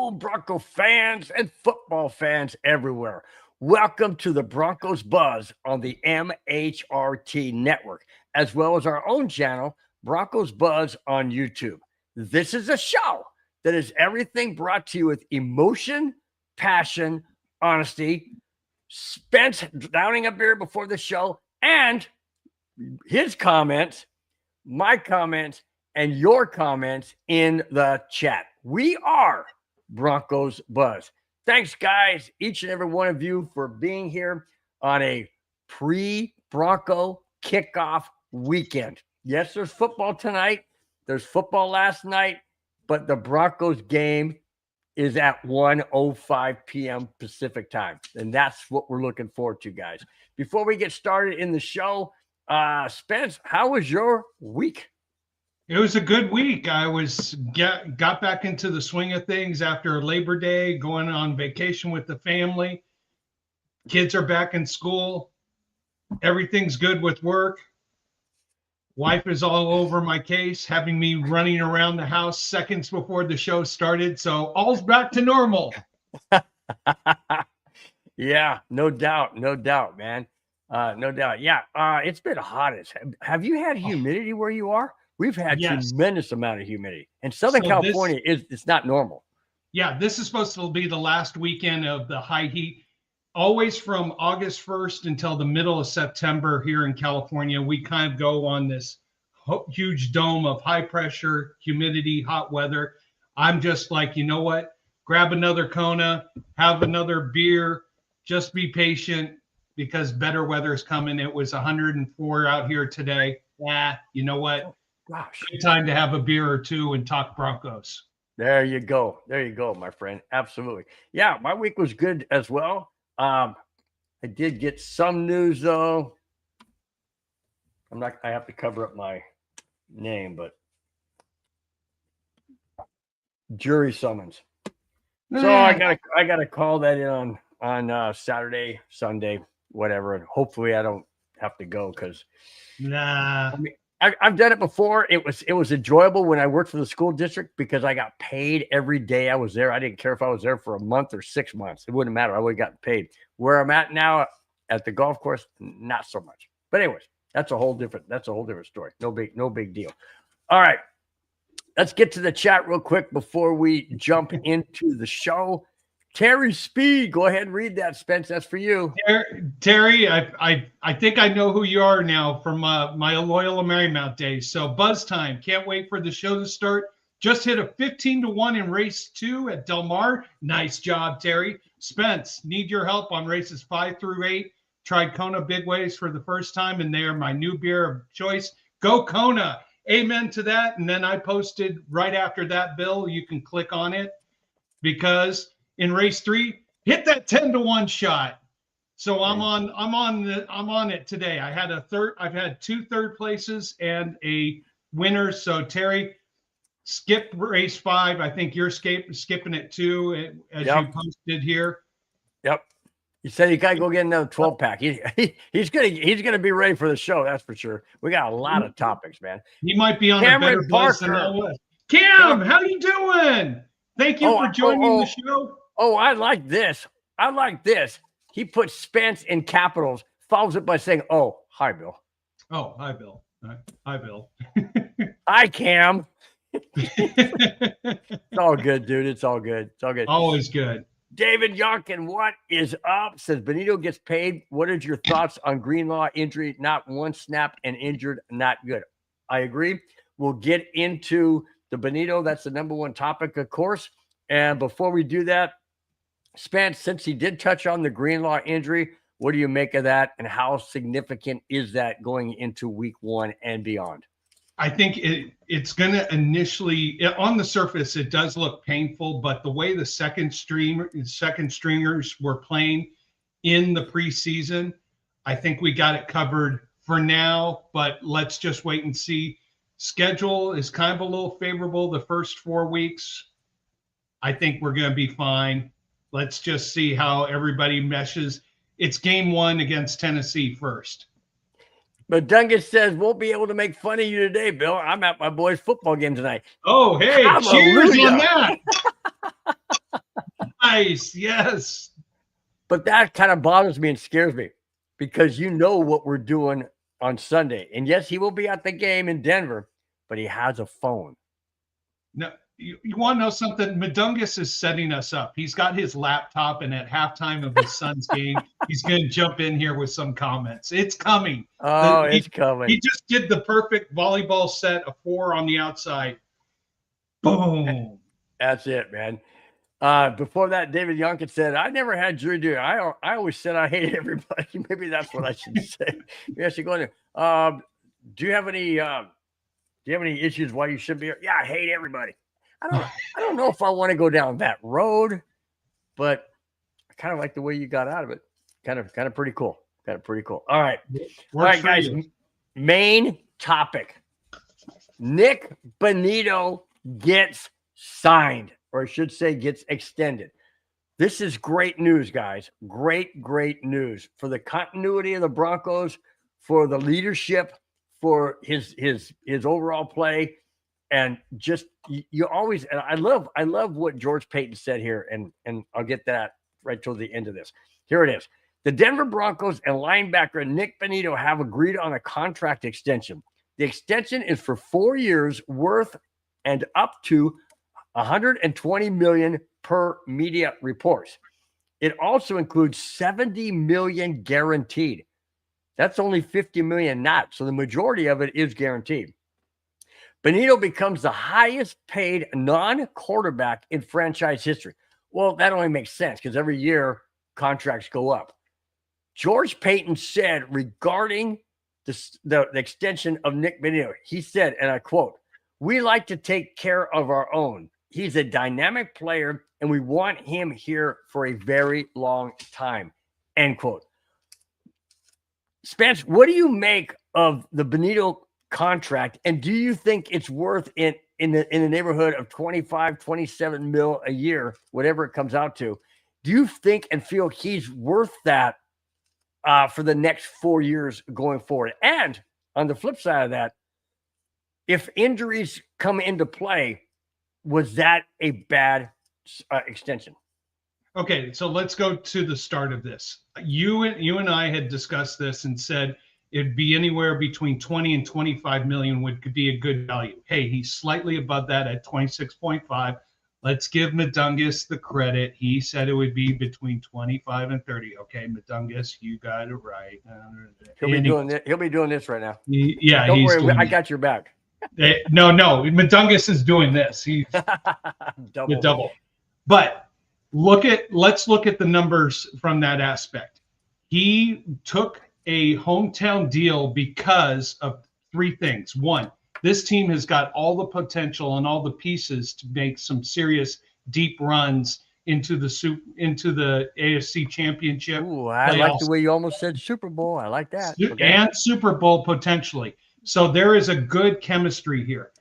Hello, Bronco fans and football fans everywhere. Welcome to the Broncos Buzz on the MHRT network, as well as our own channel, Broncos Buzz on YouTube. This is a show that is everything brought to you with emotion, passion, honesty, Spence downing a beer before the show, and his comments, my comments, and your comments in the chat. We are Broncos Buzz. Thanks, guys, each and every one of you for being here on a pre-Bronco kickoff weekend. Yes, there's football tonight. There's football last night, but the Broncos game is at 1:05 p.m. Pacific time, and that's what we're looking forward to, guys. Before we get started in the show, Spence, how was your week? It was a good week. I got back into the swing of things after Labor Day, going on vacation with the family. Kids are back in school. Everything's good with work. Wife is all over my case, having me running around the house seconds before the show started. So all's back to normal. Yeah, no doubt, man. No doubt. Yeah, it's been hot. Have you had humidity where you are? We've had tremendous amount of humidity. And Southern California it's not normal. Yeah, this is supposed to be the last weekend of the high heat. Always from August 1st until the middle of September here in California, we kind of go on this huge dome of high pressure, humidity, hot weather. I'm just like, you know what? Grab another Kona, have another beer, just be patient because better weather is coming. It was 104 out here today. Yeah, you know what? Gosh. Good time to have a beer or two and talk Broncos. There you go, my friend. Absolutely. Yeah, my week was good as well. I did get some news though. I have to cover up my name, but jury summons. So I gotta call that in on Saturday, Sunday, whatever, and hopefully I don't have to go because I've done it before. It was enjoyable when I worked for the school district because I got paid every day I was there. I didn't care if I was there for a month or 6 months. It wouldn't matter. I would have gotten paid. Where I'm at now at the golf course, not so much. But anyways, that's a whole different story. No big deal. All right. Let's get to the chat real quick before we jump into the show. Terry Speed, go ahead and read that, Spence. That's for you. Terry, I think I know who you are now from my Loyola Marymount days. So buzz time. Can't wait for the show to start. Just hit a 15-1 in race 2 at Del Mar. Nice job, Terry. Spence, need your help on races 5 through 8. Tried Kona Big Waves for the first time, and they are my new beer of choice. Go Kona. Amen to that. And then I posted right after that, Bill, you can click on it because in race 3, hit that 10-1 shot. So I'm on it today. I've had 2 third places and a winner. So Terry, skip race 5. I think you're skipping it too, as you posted here. Yep. He said you gotta go get another 12-pack. He's gonna be ready for the show. That's for sure. We got a lot of topics, man. He might be on a better buzz than I was. Cam, how you doing? Thank you for joining the show. Oh, I like this. He puts Spence in capitals, follows it by saying, "Oh, hi, Bill." Oh, hi, Bill. Hi, Bill. Hi, Cam. It's all good, dude. It's all good. Always good. David Yonkin, what is up? Says Bonitto gets paid. What is your thoughts on Greenlaw injury? Not one snap and injured, not good. I agree. We'll get into the Bonitto. That's the number one topic, of course. And before we do that, Spence, since he did touch on the Greenlaw injury, what do you make of that, and how significant is that going into week 1 and beyond? I think it's going to initially, on the surface, it does look painful, but the way the second stringers were playing in the preseason, I think we got it covered for now, but let's just wait and see. Schedule is kind of a little favorable the first 4 weeks. I think we're going to be fine. Let's just see how everybody meshes. It's game 1 against Tennessee first. But Dungus says, won't be able to make fun of you today, Bill. I'm at my boys' football game tonight. Oh, hey, cheers on that. Nice. Yes. But that kind of bothers me and scares me because you know what we're doing on Sunday. And yes, he will be at the game in Denver, but he has a phone. No, you want to know something? Madungus is setting us up. He's got his laptop, and at halftime of his son's game, he's going to jump in here with some comments. It's coming. Oh, it's coming. He just did the perfect volleyball set, a 4 on the outside. Boom. That's it, man. Before that, David Youngkin said, I never had jury duty. I always said I hated everybody. Maybe that's what I should say. Maybe I should go in there. Do you have any issues why you should be here? Yeah, I hate everybody. I don't know if I want to go down that road, but I kind of like the way you got out of it. Kind of pretty cool. Kind of pretty cool. All right. All right, guys. Main topic. Nik Bonitto gets signed, or I should say gets extended. This is great news, guys. Great news for the continuity of the Broncos, for the leadership, for his overall play. And just you always, and I love what George Payton said here, and I'll get that right till the end of this. Here it is. The Denver Broncos and linebacker Nik Bonitto have agreed on a contract extension. The extension is for 4 years worth and up to $120 million per media reports. It also includes $70 million guaranteed. That's only $50 million not. So the majority of it is guaranteed. Bonitto becomes the highest paid non-quarterback in franchise history. Well, that only makes sense because every year contracts go up. George Payton said regarding the extension of Nik Bonitto, he said, and I quote, "We like to take care of our own. He's a dynamic player, and we want him here for a very long time," end quote. Spence, what do you make of the Bonitto contract, and do you think it's worth it in the neighborhood of 25, 27 mil a year, whatever it comes out to? Do you think and feel he's worth that for the next 4 years going forward? And on the flip side of that, if injuries come into play, was that a bad extension? Okay, so let's go to the start of this. You and I had discussed this and said it'd be anywhere between 20 and 25 million could be a good value. Hey, he's slightly above that at 26.5. Let's give Madungus the credit. He said it would be between 25 and 30. Okay, Madungus, you got it right. He'll be doing this right now. Yeah, don't worry, I got your back. No, Madungus is doing this. He's double. But let's look at the numbers from that aspect. He took a hometown deal because of 3 things. 1, this team has got all the potential and all the pieces to make some serious deep runs into the AFC Championship. Ooh, I like the way you almost said Super Bowl. I like that. Okay. And Super Bowl potentially. So there is a good chemistry here.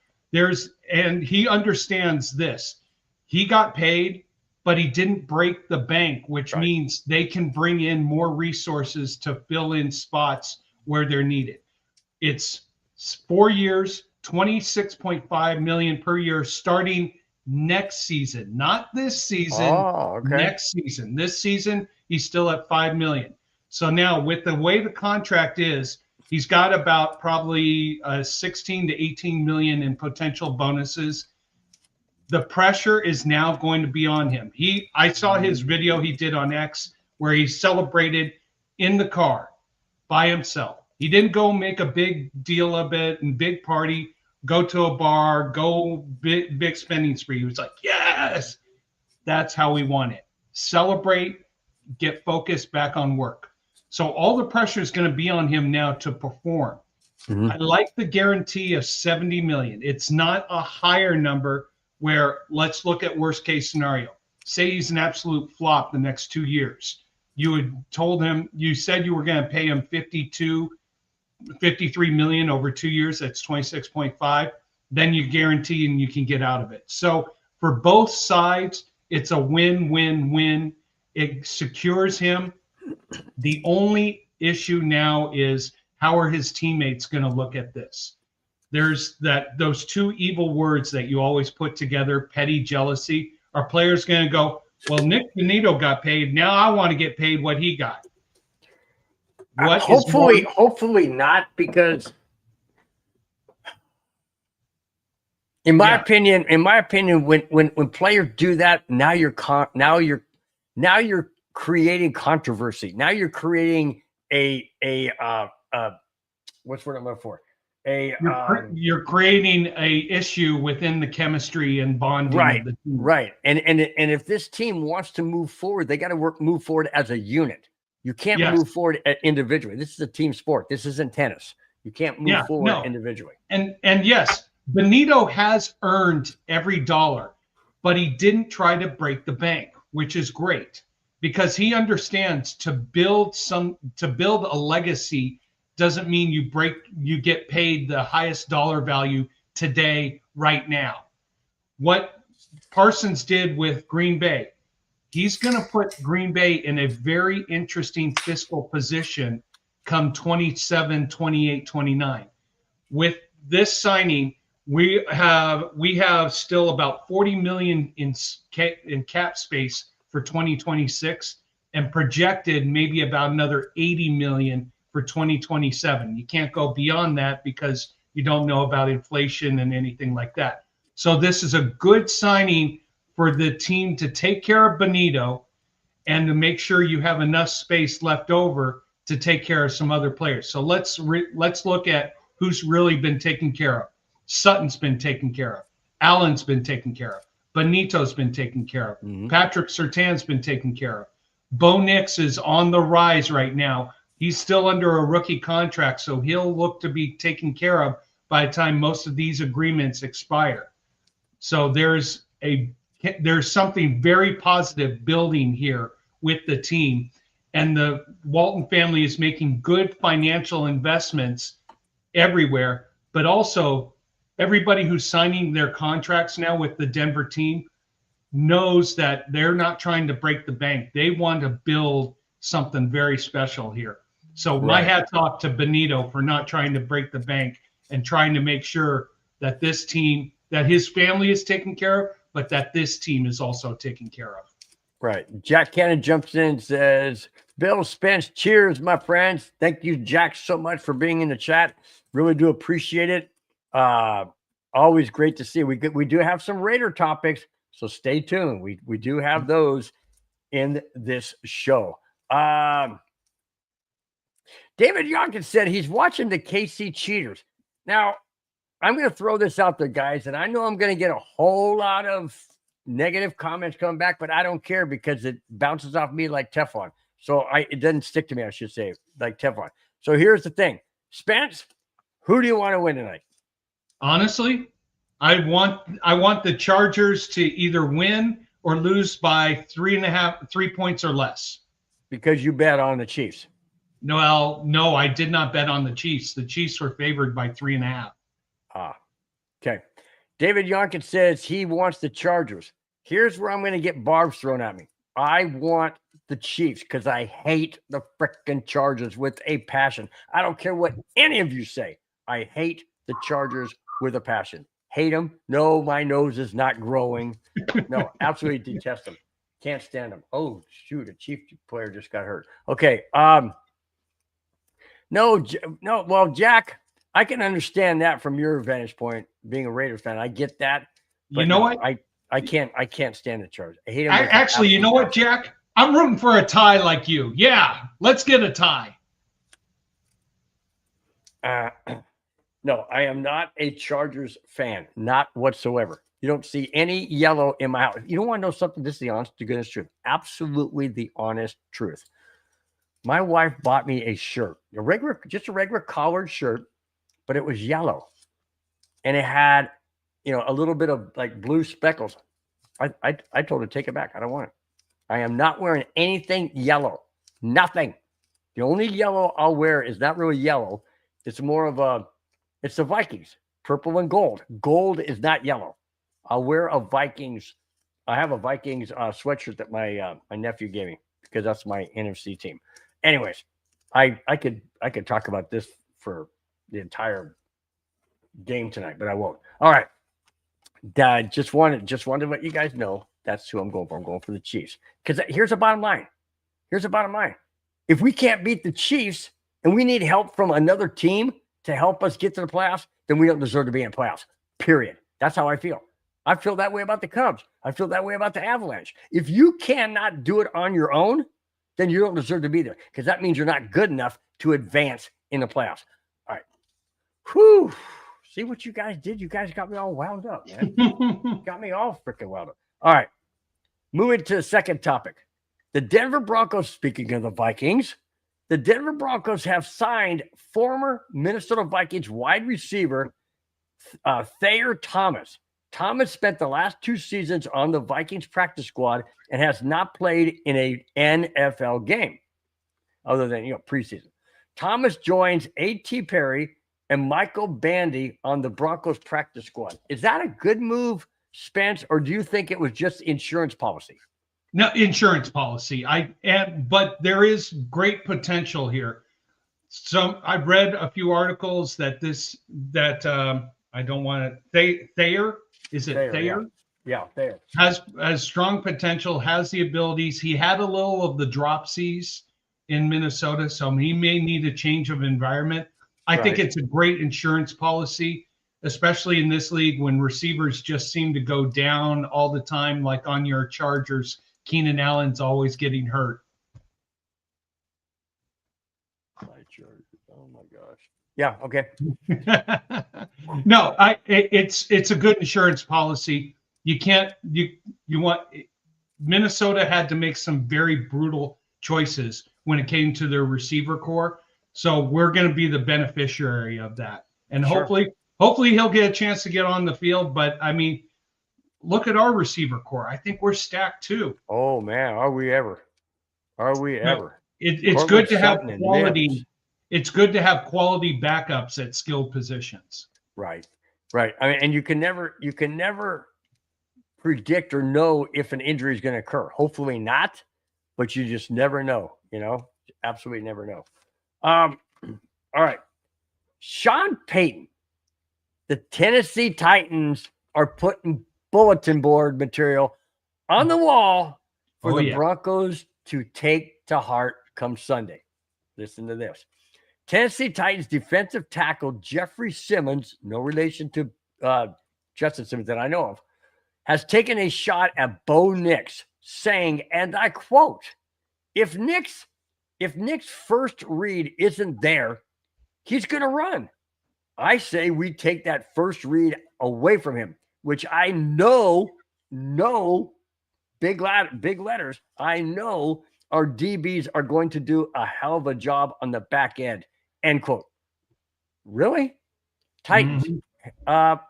And he understands this. He got paid, but he didn't break the bank, which means they can bring in more resources to fill in spots where they're needed. It's 4 years, 26.5 million per year starting next season, not this season. Next season. This season, he's still at 5 million. So now with the way the contract is, he's got about probably 16 to 18 million in potential bonuses. The pressure is now going to be on him. I saw his video he did on X where he celebrated in the car by himself. He didn't go make a big deal of it and big party, go to a bar, go big spending spree. He was like, yes, that's how we want it. Celebrate, get focused back on work. So all the pressure is going to be on him now to perform. Mm-hmm. I like the guarantee of 70 million. It's not a higher number where let's look at worst case scenario. Say he's an absolute flop the next 2 years. You had told him, you said you were going to pay him 53 million over 2 years. That's 26.5. Then you guarantee and you can get out of it. So for both sides, it's a win-win-win. It secures him. The only issue now is how are his teammates going to look at this? There's those 2 evil words that you always put together, petty jealousy. Are players going to go, Well, Nik Bonitto got paid. Now I want to get paid what he got. What hopefully not, because in my opinion, when players do that, now you're creating controversy. Now you're creating a what's the word I'm looking for? You're creating a issue within the chemistry and bonding of the team. Right. And if this team wants to move forward, they got to move forward as a unit. You can't move forward individually. This is a team sport. This isn't tennis. You can't move forward individually. And yes, Bonitto has earned every dollar, but he didn't try to break the bank, which is great, because he understands to build a legacy doesn't mean you get paid the highest dollar value today, right now. What Parsons did with Green Bay, he's going to put Green Bay in a very interesting fiscal position come 27, 28, 29. With this signing, we have still about 40 million in cap space for 2026, and projected maybe about another 80 million for 2027. You can't go beyond that because you don't know about inflation and anything like that. So this is a good signing for the team to take care of Bonitto and to make sure you have enough space left over to take care of some other players. So let's look at who's really been taken care of. Sutton's been taken care of. Allen's been taken care of. Bonito's been taken care of. Mm-hmm. Patrick Surtain's been taken care of. Bo Nix is on the rise right now. He's still under a rookie contract, so he'll look to be taken care of by the time most of these agreements expire. So there's something very positive building here with the team, and the Walton family is making good financial investments everywhere, but also everybody who's signing their contracts now with the Denver team knows that they're not trying to break the bank. They want to build something very special here. So my hat's off to Bonitto for not trying to break the bank and trying to make sure that this team, that his family is taken care of, but that this team is also taken care of. Right. Jack Cannon jumps in and says, Bill Spence, cheers, my friends. Thank you, Jack, so much for being in the chat. Really do appreciate it. Always great to see. We do have some Raider topics, so stay tuned. We do have those in this show. David Yonkins said he's watching the KC Cheaters. Now, I'm going to throw this out there, guys, and I know I'm going to get a whole lot of negative comments coming back, but I don't care because it bounces off me like Teflon. So it doesn't stick to me, I should say, like Teflon. So here's the thing. Spence, who do you want to win tonight? Honestly, I want the Chargers to either win or lose by 3 points or less. Because you bet on the Chiefs. No, I did not bet on the Chiefs. The Chiefs were favored by 3.5. Okay. David Yonkins says he wants the Chargers. Here's where I'm going to get barbs thrown at me. I want the Chiefs because I hate the frickin' Chargers with a passion. I don't care what any of you say. I hate the Chargers with a passion. Hate them. No, my nose is not growing. No, absolutely detest them. Can't stand them. Oh, shoot, a Chief player just got hurt. Okay. No. Well, Jack, I can understand that from your vantage point, being a Raiders fan. I get that. You know what? I can't stand the Chargers. I hate them. Actually, you know what, Jack? I'm rooting for a tie like you. Yeah, let's get a tie. No, I am not a Chargers fan, not whatsoever. You don't see any yellow in my house. You don't want to know something? This is the honest to goodness truth. Absolutely the honest truth. My wife bought me a shirt, just a regular collared shirt, but it was yellow, and it had, a little bit of like blue speckles. I told her to take it back. I don't want it. I am not wearing anything yellow. Nothing. The only yellow I'll wear is not really yellow. It's more of it's the Vikings, purple and gold. Gold is not yellow. I'll wear a Vikings. I have a Vikings sweatshirt that my nephew gave me because that's my NFC team. Anyways, I could talk about this for the entire game tonight, but I won't. All right. Just wanted to let you guys know That's who I'm going for. I'm going for the Chiefs. Because here's the bottom line. If we can't beat the Chiefs and we need help from another team to help us get to the playoffs, then we don't deserve to be in the playoffs. Period. That's how I feel. I feel that way about the Cubs. I feel that way about the Avalanche. If you cannot do it on your own, then you don't deserve to be there, because that means you're not good enough to advance in the playoffs. All right. Whew. See what you guys did? You guys got me all wound up, man. Got me all freaking wound up. All right. Moving to the second topic. The Denver Broncos, speaking of the Vikings, the Denver Broncos have signed former Minnesota Vikings wide receiver Thayer Thomas. Thomas spent the last 2 seasons on the Vikings practice squad and has not played in an NFL game other than, preseason. Thomas joins A.T. Perry and Michael Bandy on the Broncos practice squad. Is that a good move, Spence, or do you think it was just insurance policy? No, insurance policy. But there is great potential here. So I've read a few articles that I don't want to. Thayer, is it Thayer? Yeah, Thayer has strong potential, has the abilities. He had a little of the dropsies in Minnesota, so he may need a change of environment. I think it's a great insurance policy, especially in this league when receivers just seem to go down all the time, like on your Chargers. Keenan Allen's always getting hurt. Oh my gosh. Yeah. Okay. No, it's a good insurance policy. You can't, you want, Minnesota had to make some very brutal choices when it came to their receiver core. So we're going to be the beneficiary of that. And hopefully he'll get a chance to get on the field. But I mean, look at our receiver core. I think we're stacked too. Oh man, are we ever? It's good to have quality. It's good to have quality backups at skilled positions. Right. I mean, and you can never predict or know if an injury is going to occur. Hopefully not, but you just never know. Absolutely never know. All right, Sean Payton, the Tennessee Titans are putting bulletin board material on the wall for the Broncos to take to heart come Sunday. Listen to this. Tennessee Titans defensive tackle Jeffrey Simmons, no relation to Justin Simmons that I know of, has taken a shot at Bo Nix, saying, and I quote, if Nick's first read isn't there, he's going to run. I say we take that first read away from him, which I know, big letters, I know our DBs are going to do a hell of a job on the back end, end quote. Really? Titans. Mm-hmm.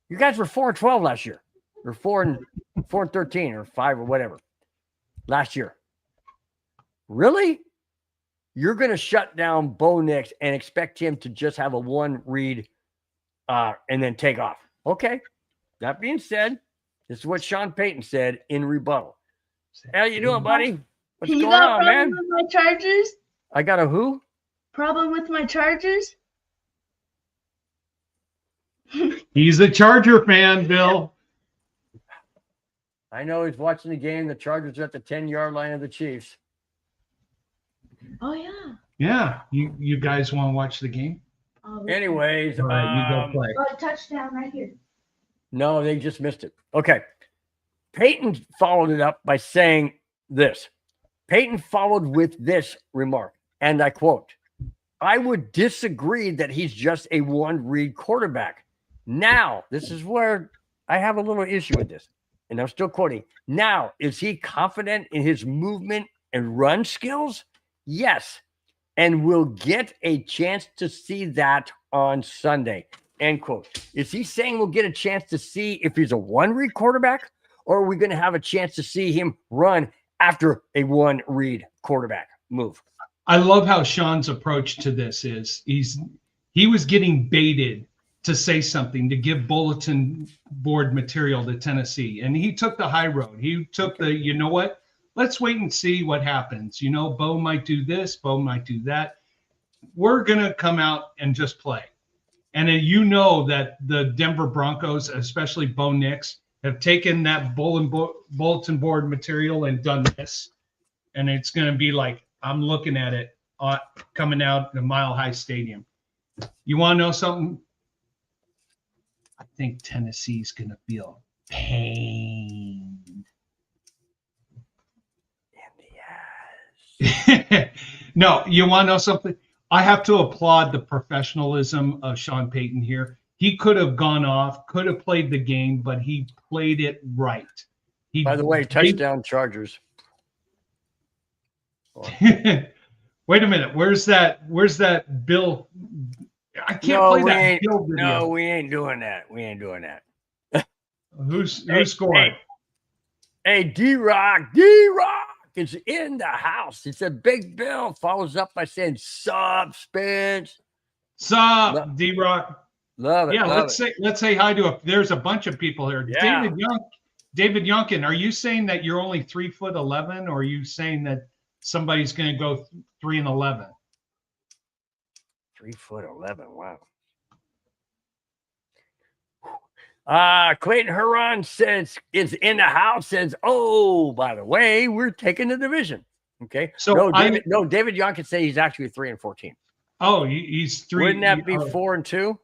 You guys were 4-12 last year, or 4-13, or 5 or whatever last year. Really? You're going to shut down Bo Nix and expect him to just have a one read and then take off. Okay. That being said, this is what Sean Payton said in rebuttal. How you doing, buddy? What's going on, man? With my Chargers? I got a who? Problem with my Chargers? He's a Charger fan, Bill. I know he's watching the game. The Chargers are at the 10-yard line of the Chiefs. Oh, yeah. Yeah. You guys want to watch the game? Anyways. All right, you go play. Oh, touchdown right here. No, they just missed it. Okay. Peyton followed it up by saying this. Peyton followed with this remark, and I quote, I would disagree that he's just a one-read quarterback. Now, this is where I have a little issue with this, and I'm still quoting. Now, is he confident in his movement and run skills? Yes, and we'll get a chance to see that on Sunday, end quote. Is he saying we'll get a chance to see if he's a one-read quarterback, or are we going to have a chance to see him run after a one-read quarterback move? I love how Sean's approach to this is. He was getting baited to say something, to give bulletin board material to Tennessee, and he took the high road. He took the, you know what? Let's wait and see what happens. Bo might do this, Bo might do that. We're going to come out and just play. And that the Denver Broncos, especially Bo Nix, have taken that bulletin board material and done this, and it's going to be like I'm looking at it coming out the Mile High Stadium. You want to know something? I think Tennessee's going to feel pain. No, you want to know something? I have to applaud the professionalism of Sean Payton here. He could have gone off, could have played the game, but he played it right. By the way, touchdown Chargers. Wait a minute. Where's that Bill? I can't play that Bill video. No, we ain't doing that. We ain't doing that. Who scored? Hey, D-Rock is in the house. He said Big Bill, follows up by saying sup, Spence. Sup, D-Rock. Love it. Yeah, let's say hi to there's a bunch of people here. Yeah. David Youngkin, are you saying that you're only 3'11", or are you saying that somebody's going to go 3'11"? 3'11". Wow. Clayton Huron is in the house. Says, oh, by the way, we're taking the division. Okay. So David Young could say he's actually 3-14. Oh, he's 3. Wouldn't that be 4-2?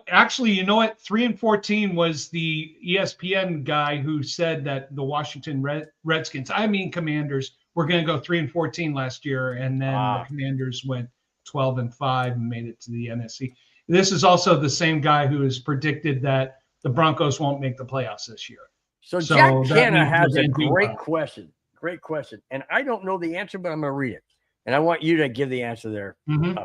Actually, you know what? 3-14 was the ESPN guy who said that the Washington Redskins, Commanders, were going to go 3-14 last year, and then the Commanders went 12-5 and made it to the NFC. This is also the same guy who has predicted that the Broncos won't make the playoffs this year. So Jack Canna has a great question. Great question. And I don't know the answer, but I'm going to read it. And I want you to give the answer there,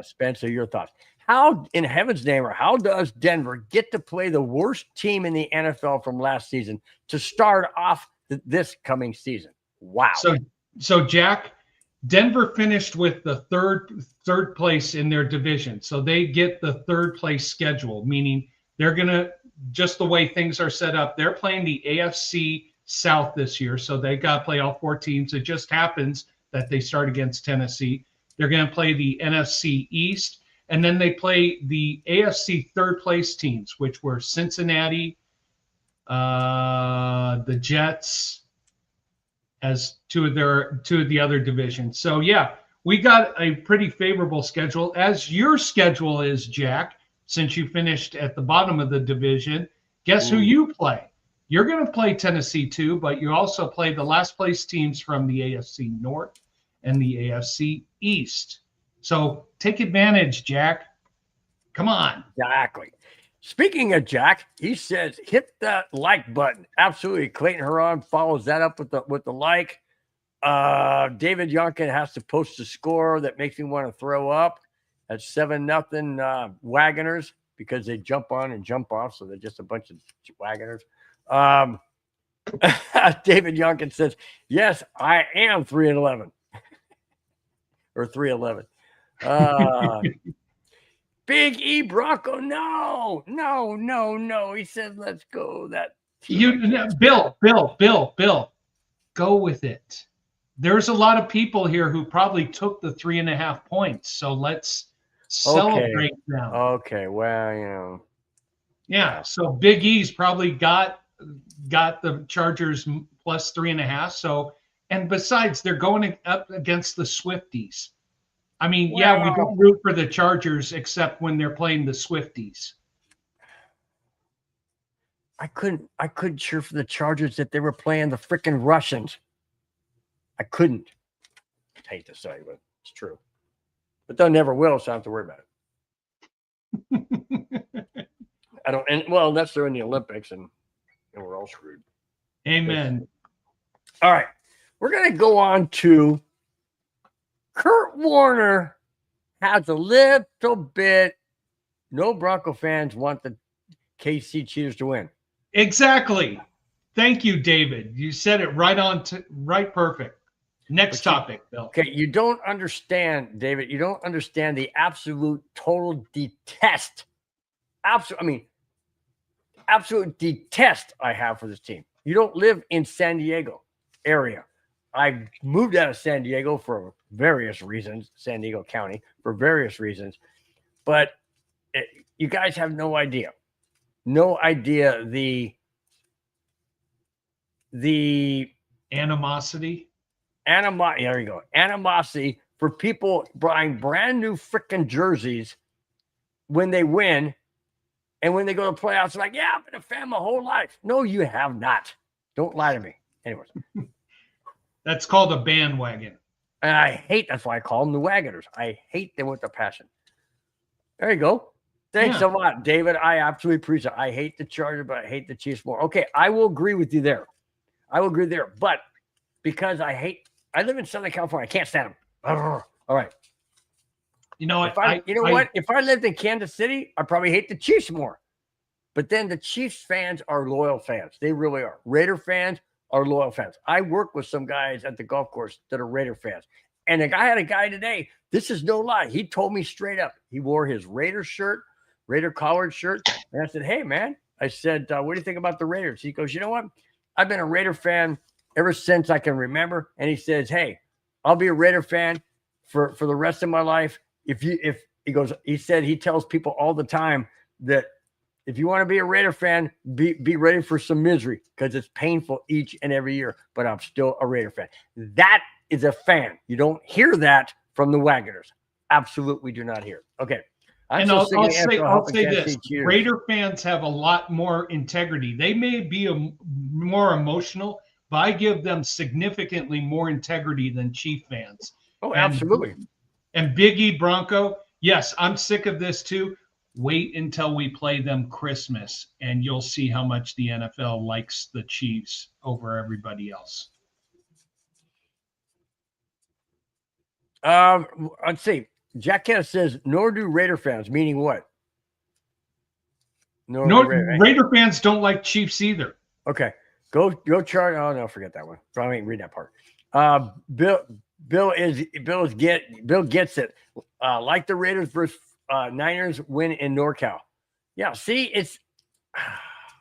Spencer, your thoughts. How, in heaven's name, or how does Denver get to play the worst team in the NFL from last season to start off this coming season? Wow. So Jack, Denver finished with the third place in their division. So they get the third place schedule, meaning they're going to, just the way things are set up, they're playing the AFC South this year. So they got to play all 4 teams. It just happens that they start against Tennessee. They're going to play the NFC East, and then they play the AFC third place teams, which were Cincinnati, the Jets, as two of the other divisions. So yeah, we got a pretty favorable schedule, as your schedule is, Jack, since you finished at the bottom of the division. Guess who you play? You're going to play Tennessee too, but you also play the last place teams from the AFC North and the AFC East. So take advantage, Jack. Come on. Exactly. Speaking of Jack, he says, hit that like button. Absolutely. Clayton Huron follows that up with the like. David Youngkin has to post a score that makes me want to throw up. That's 7-0 Wagoners, because they jump on and jump off. So they're just a bunch of Wagoners. David Youngkin says, yes, I am 3-11 or 3-11. Big E Bronco. No. He said, let's go. Bill, go with it. There's a lot of people here who probably took the 3.5 points. So let's celebrate them. Okay. Well, Yeah. So Big E's probably got the Chargers plus 3.5. So, and besides, they're going up against the Swifties. I mean, we don't root for the Chargers except when they're playing the Swifties. I couldn't cheer for the Chargers if they were playing the freaking Russians. I couldn't. I hate to say, but it's true. But they never will, so I don't have to worry about it. Unless they're in the Olympics and we're all screwed. Amen. All right. We're going to go on to Kurt Warner. Has a little bit. No Bronco fans want the KC Cheaters to win. Exactly. Thank you, David. You said it right on, right perfect. Next topic, Bill. Okay, you don't understand, David. You don't understand the absolute total detest. Absolute detest I have for this team. You don't live in San Diego area. I moved out of San Diego for various reasons, San Diego County, for various reasons. But you guys have no idea the the Animosity. there you go. Animosity for people buying brand new freaking jerseys when they win, and when they go to playoffs, like, yeah, I've been a fan my whole life. No, you have not. Don't lie to me. Anyways, That's called a bandwagon. and I hate. That's why I call them the Wagoners. I hate them with a passion. There you go. Thanks a lot, David. I absolutely appreciate it. I hate the Chargers, but I hate the Chiefs more. Okay, I will agree with you there. But because I live in Southern California, I can't stand them. All right. You know If I lived in Kansas City, I'd probably hate the Chiefs more. But then the Chiefs fans are loyal fans. They really are. Raider fans are loyal fans. I work with some guys at the golf course that are Raider fans. And I had a guy today, this is no lie. He told me straight up, he wore his Raider shirt, Raider collared shirt. And I said, hey, man, I said, what do you think about the Raiders? He goes, you know what? I've been a Raider fan ever since I can remember. And he says, hey, I'll be a Raider fan for the rest of my life. He said he tells people all the time that if you want to be a Raider fan, be ready for some misery because it's painful each and every year. But I'm still a Raider fan. That is a fan. You don't hear that from the Wagoners. Absolutely do not hear. Okay. I'll say this. Raider fans have a lot more integrity. They may be more emotional, but I give them significantly more integrity than Chief fans. Oh, absolutely. And Biggie, Bronco, yes, I'm sick of this too. Wait until we play them Christmas, and you'll see how much the NFL likes the Chiefs over everybody else. Let's see. Jack Kenneth says, nor do Raider fans, meaning what? Raider fans don't like Chiefs either. Okay. Go chart. Oh, no, forget that one. I ain't read that part. Bill gets it. Like the Raiders versus Niners win in NorCal. Yeah, see, it's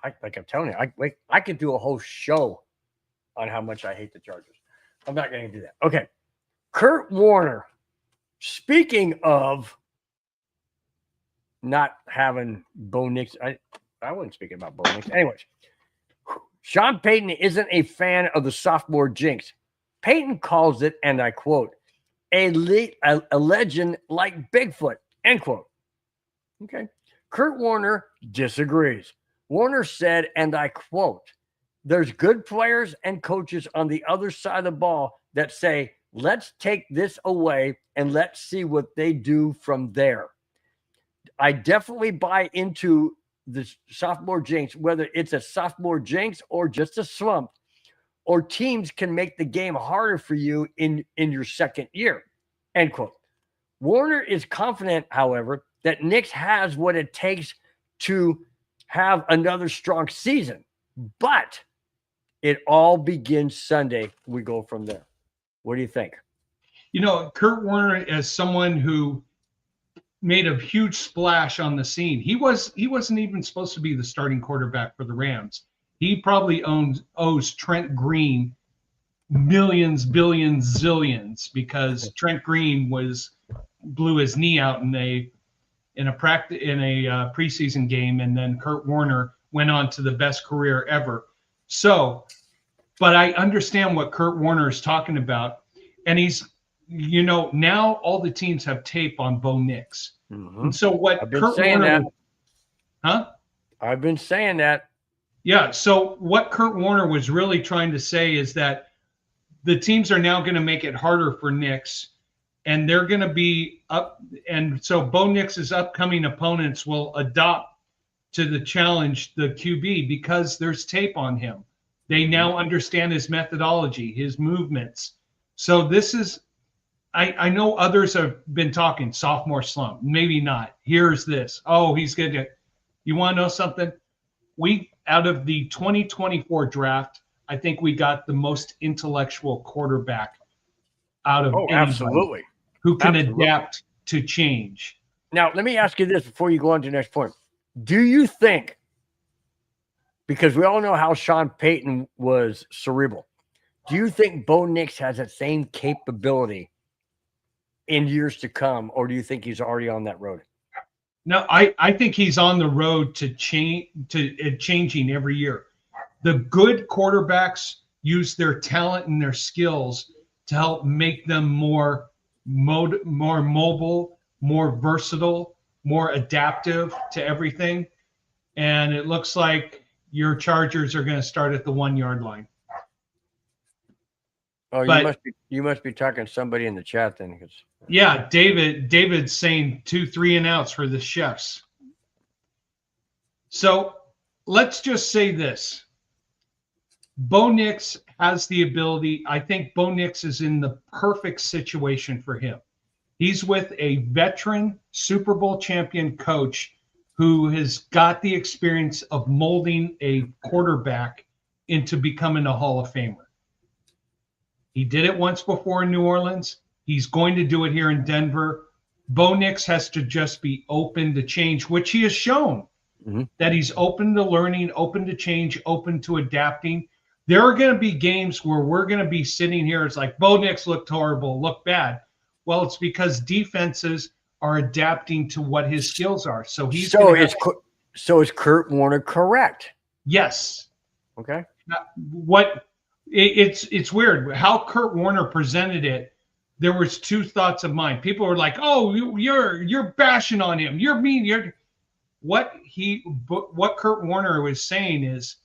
like I'm telling you, I could do a whole show on how much I hate the Chargers. I'm not going to do that. Okay. Kurt Warner, speaking of not having Bo Nix, I wasn't speaking about Bo Nix. Anyways, Sean Payton isn't a fan of the sophomore jinx. Payton calls it, and I quote, a legend like Bigfoot, end quote. Okay. Kurt Warner disagrees. Warner said, and I quote, there's good players and coaches on the other side of the ball that say, let's take this away and let's see what they do from there. I definitely buy into the sophomore jinx, whether it's a sophomore jinx or just a slump, or teams can make the game harder for you in your second year, end quote. Warner is confident, however, that Nix has what it takes to have another strong season, but it all begins Sunday. We go from there. What do you think? You know, Kurt Warner, as someone who made a huge splash on the scene, he wasn't even supposed to be the starting quarterback for the Rams. He probably owes Trent Green millions, billions, zillions, because Trent Green blew his knee out in a preseason game, and then Kurt Warner went on to the best career ever. So, but I understand what Kurt Warner is talking about, and he's, now all the teams have tape on Bo Nix, and so what Kurt Warner, I've been saying that. Yeah. So what Kurt Warner was really trying to say is that the teams are now going to make it harder for Nix, and they're going to be up. And so Bo Nix's upcoming opponents will adopt to the challenge, the QB, because there's tape on him. They now understand his methodology, his movements. So this is, I know others have been talking sophomore slump. Maybe not. Here's this. Oh, he's going to, you want to know something? Out of the 2024 draft, I think we got the most intellectual quarterback out of absolutely, who can adapt to change. Now, let me ask you this before you go on to the next point. Do you think, because we all know how Sean Payton was cerebral, do you think Bo Nix has that same capability in years to come, or do you think he's already on that road? No, I think he's on the road to changing every year. The good quarterbacks use their talent and their skills to help make them more mobile, more versatile, more adaptive to everything. And it looks like your Chargers are going to start at the 1 yard line. Oh, But you must be talking to somebody in the chat then. yeah, David's saying 2 3-and-outs for the chefs. So let's just say this. Bo Nix has the ability. I think Bo Nix is in the perfect situation for him. He's with a veteran Super Bowl champion coach who has got the experience of molding a quarterback into becoming a Hall of Famer. He did it once before in New Orleans. He's going to do it here in Denver. Bo Nix has to just be open to change, which he has shown that he's open to learning, open to change, open to adapting. There are going to be games where we're going to be sitting here. It's like, Bo Nix looked horrible, looked bad. Well, it's because defenses are adapting to what his skills are. So he's so is Kurt Warner correct? Yes. Okay. It's weird how Kurt Warner presented it. There was two thoughts of mine. People were like, "Oh, you're bashing on him. You're mean." What Kurt Warner was saying is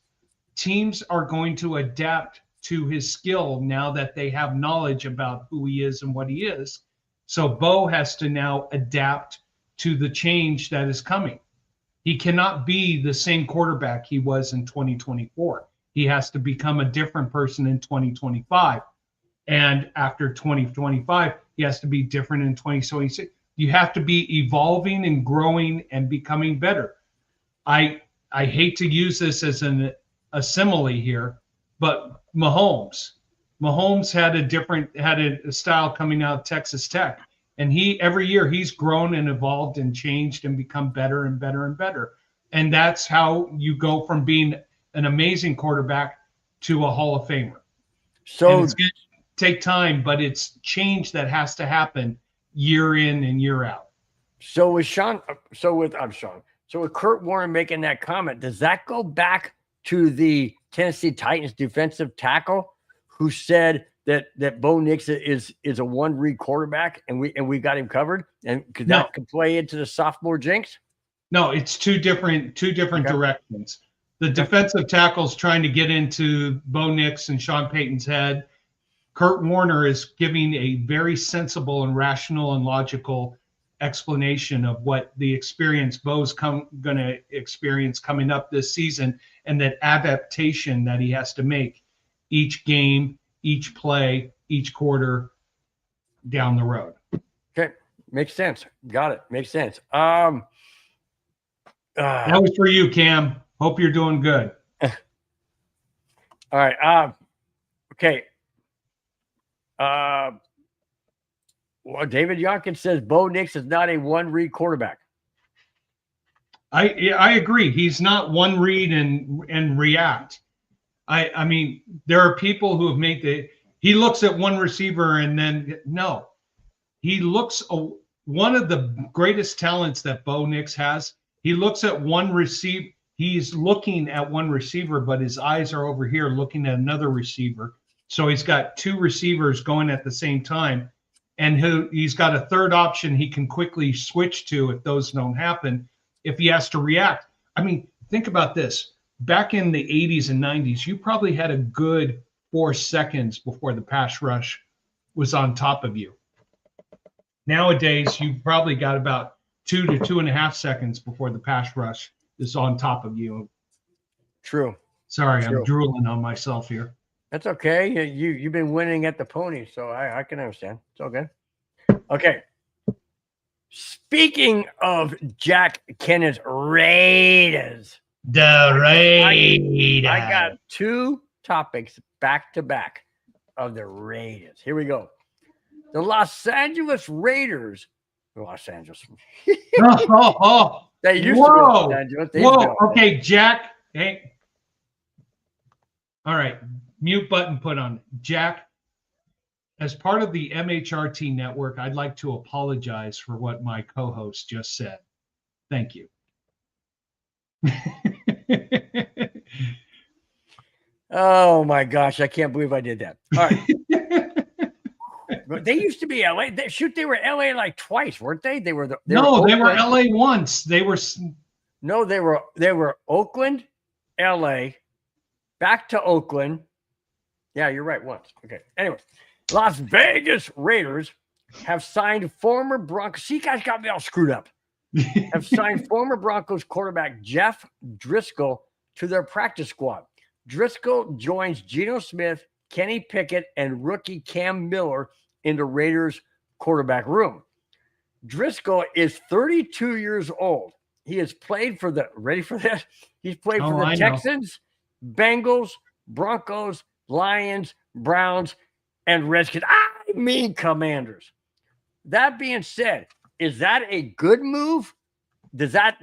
teams are going to adapt to his skill now that they have knowledge about who he is and what he is. So Bo has to now adapt to the change that is coming. He cannot be the same quarterback he was in 2024. He has to become a different person in 2025. And after 2025, he has to be different in 2026. You have to be evolving and growing and becoming better. I hate to use this as a simile here, but Mahomes had a style coming out of Texas Tech, and every year he's grown and evolved and changed and become better and better and better. And that's how you go from being an amazing quarterback to a Hall of Famer. So and it's going to take time, but it's change that has to happen year in and year out. So with Kurt Warner making that comment, does that go back to the Tennessee Titans defensive tackle who said that Bo Nix is a one-read quarterback and we got him covered? And that could play into the sophomore jinx? No, it's two different directions. The defensive tackle's trying to get into Bo Nix and Sean Payton's head. Kurt Warner is giving a very sensible and rational and logical explanation of what the experience Bo's going to experience coming up this season and that adaptation that he has to make each game, each play, each quarter down the road. Okay. Makes sense. Got it. Makes sense. That was for you, Cam. Hope you're doing good. All right. Okay. Well, David Yonkins says Bo Nix is not a one-read quarterback. I agree. He's not one read and react. I mean, there are people who have made he looks at one receiver and then no. He looks one of the greatest talents that Bo Nix has. He looks at one receiver. He's looking at one receiver, but his eyes are over here looking at another receiver. So he's got two receivers going at the same time, and he's got a third option he can quickly switch to if those don't happen, if he has to react. I mean, think about this. Back in the 80s and 90s, you probably had a good 4 seconds before the pass rush was on top of you. Nowadays, you probably got about 2 to 2.5 seconds before the pass rush is on top of you. True. Sorry, True. I'm drooling on myself here. That's okay. You've been winning at the pony, so I can understand. It's all good. Okay. Speaking of Jack Cannon's Raiders. The Raiders. I got two topics back to back of the Raiders. Here we go. The Los Angeles Raiders. Los Angeles. They used to be Los Angeles. Whoa. Okay, Jack. Hey. All right. Mute button put on. Jack, as part of the MHRT network, I'd like to apologize for what my co-host just said. Thank you. Oh my gosh, I can't believe I did that. All right. But they used to be LA. They were LA like twice, weren't they? They were They were Oakland. LA once. They were Oakland, LA, back to Oakland. Yeah, you're right. Once. Okay. Anyway, Las Vegas Raiders have signed former Broncos. See, you guys got me all screwed up. Have signed former Broncos quarterback Jeff Driscoll to their practice squad. Driscoll joins Geno Smith, Kenny Pickett, and rookie Cam Miller in the Raiders quarterback room. Driscoll is 32 years old. He has played for the, ready for this? He's played for the Texans, Bengals, Broncos, Lions, Browns, and Redskins. I mean Commanders. That being said, is that a good move? Does that,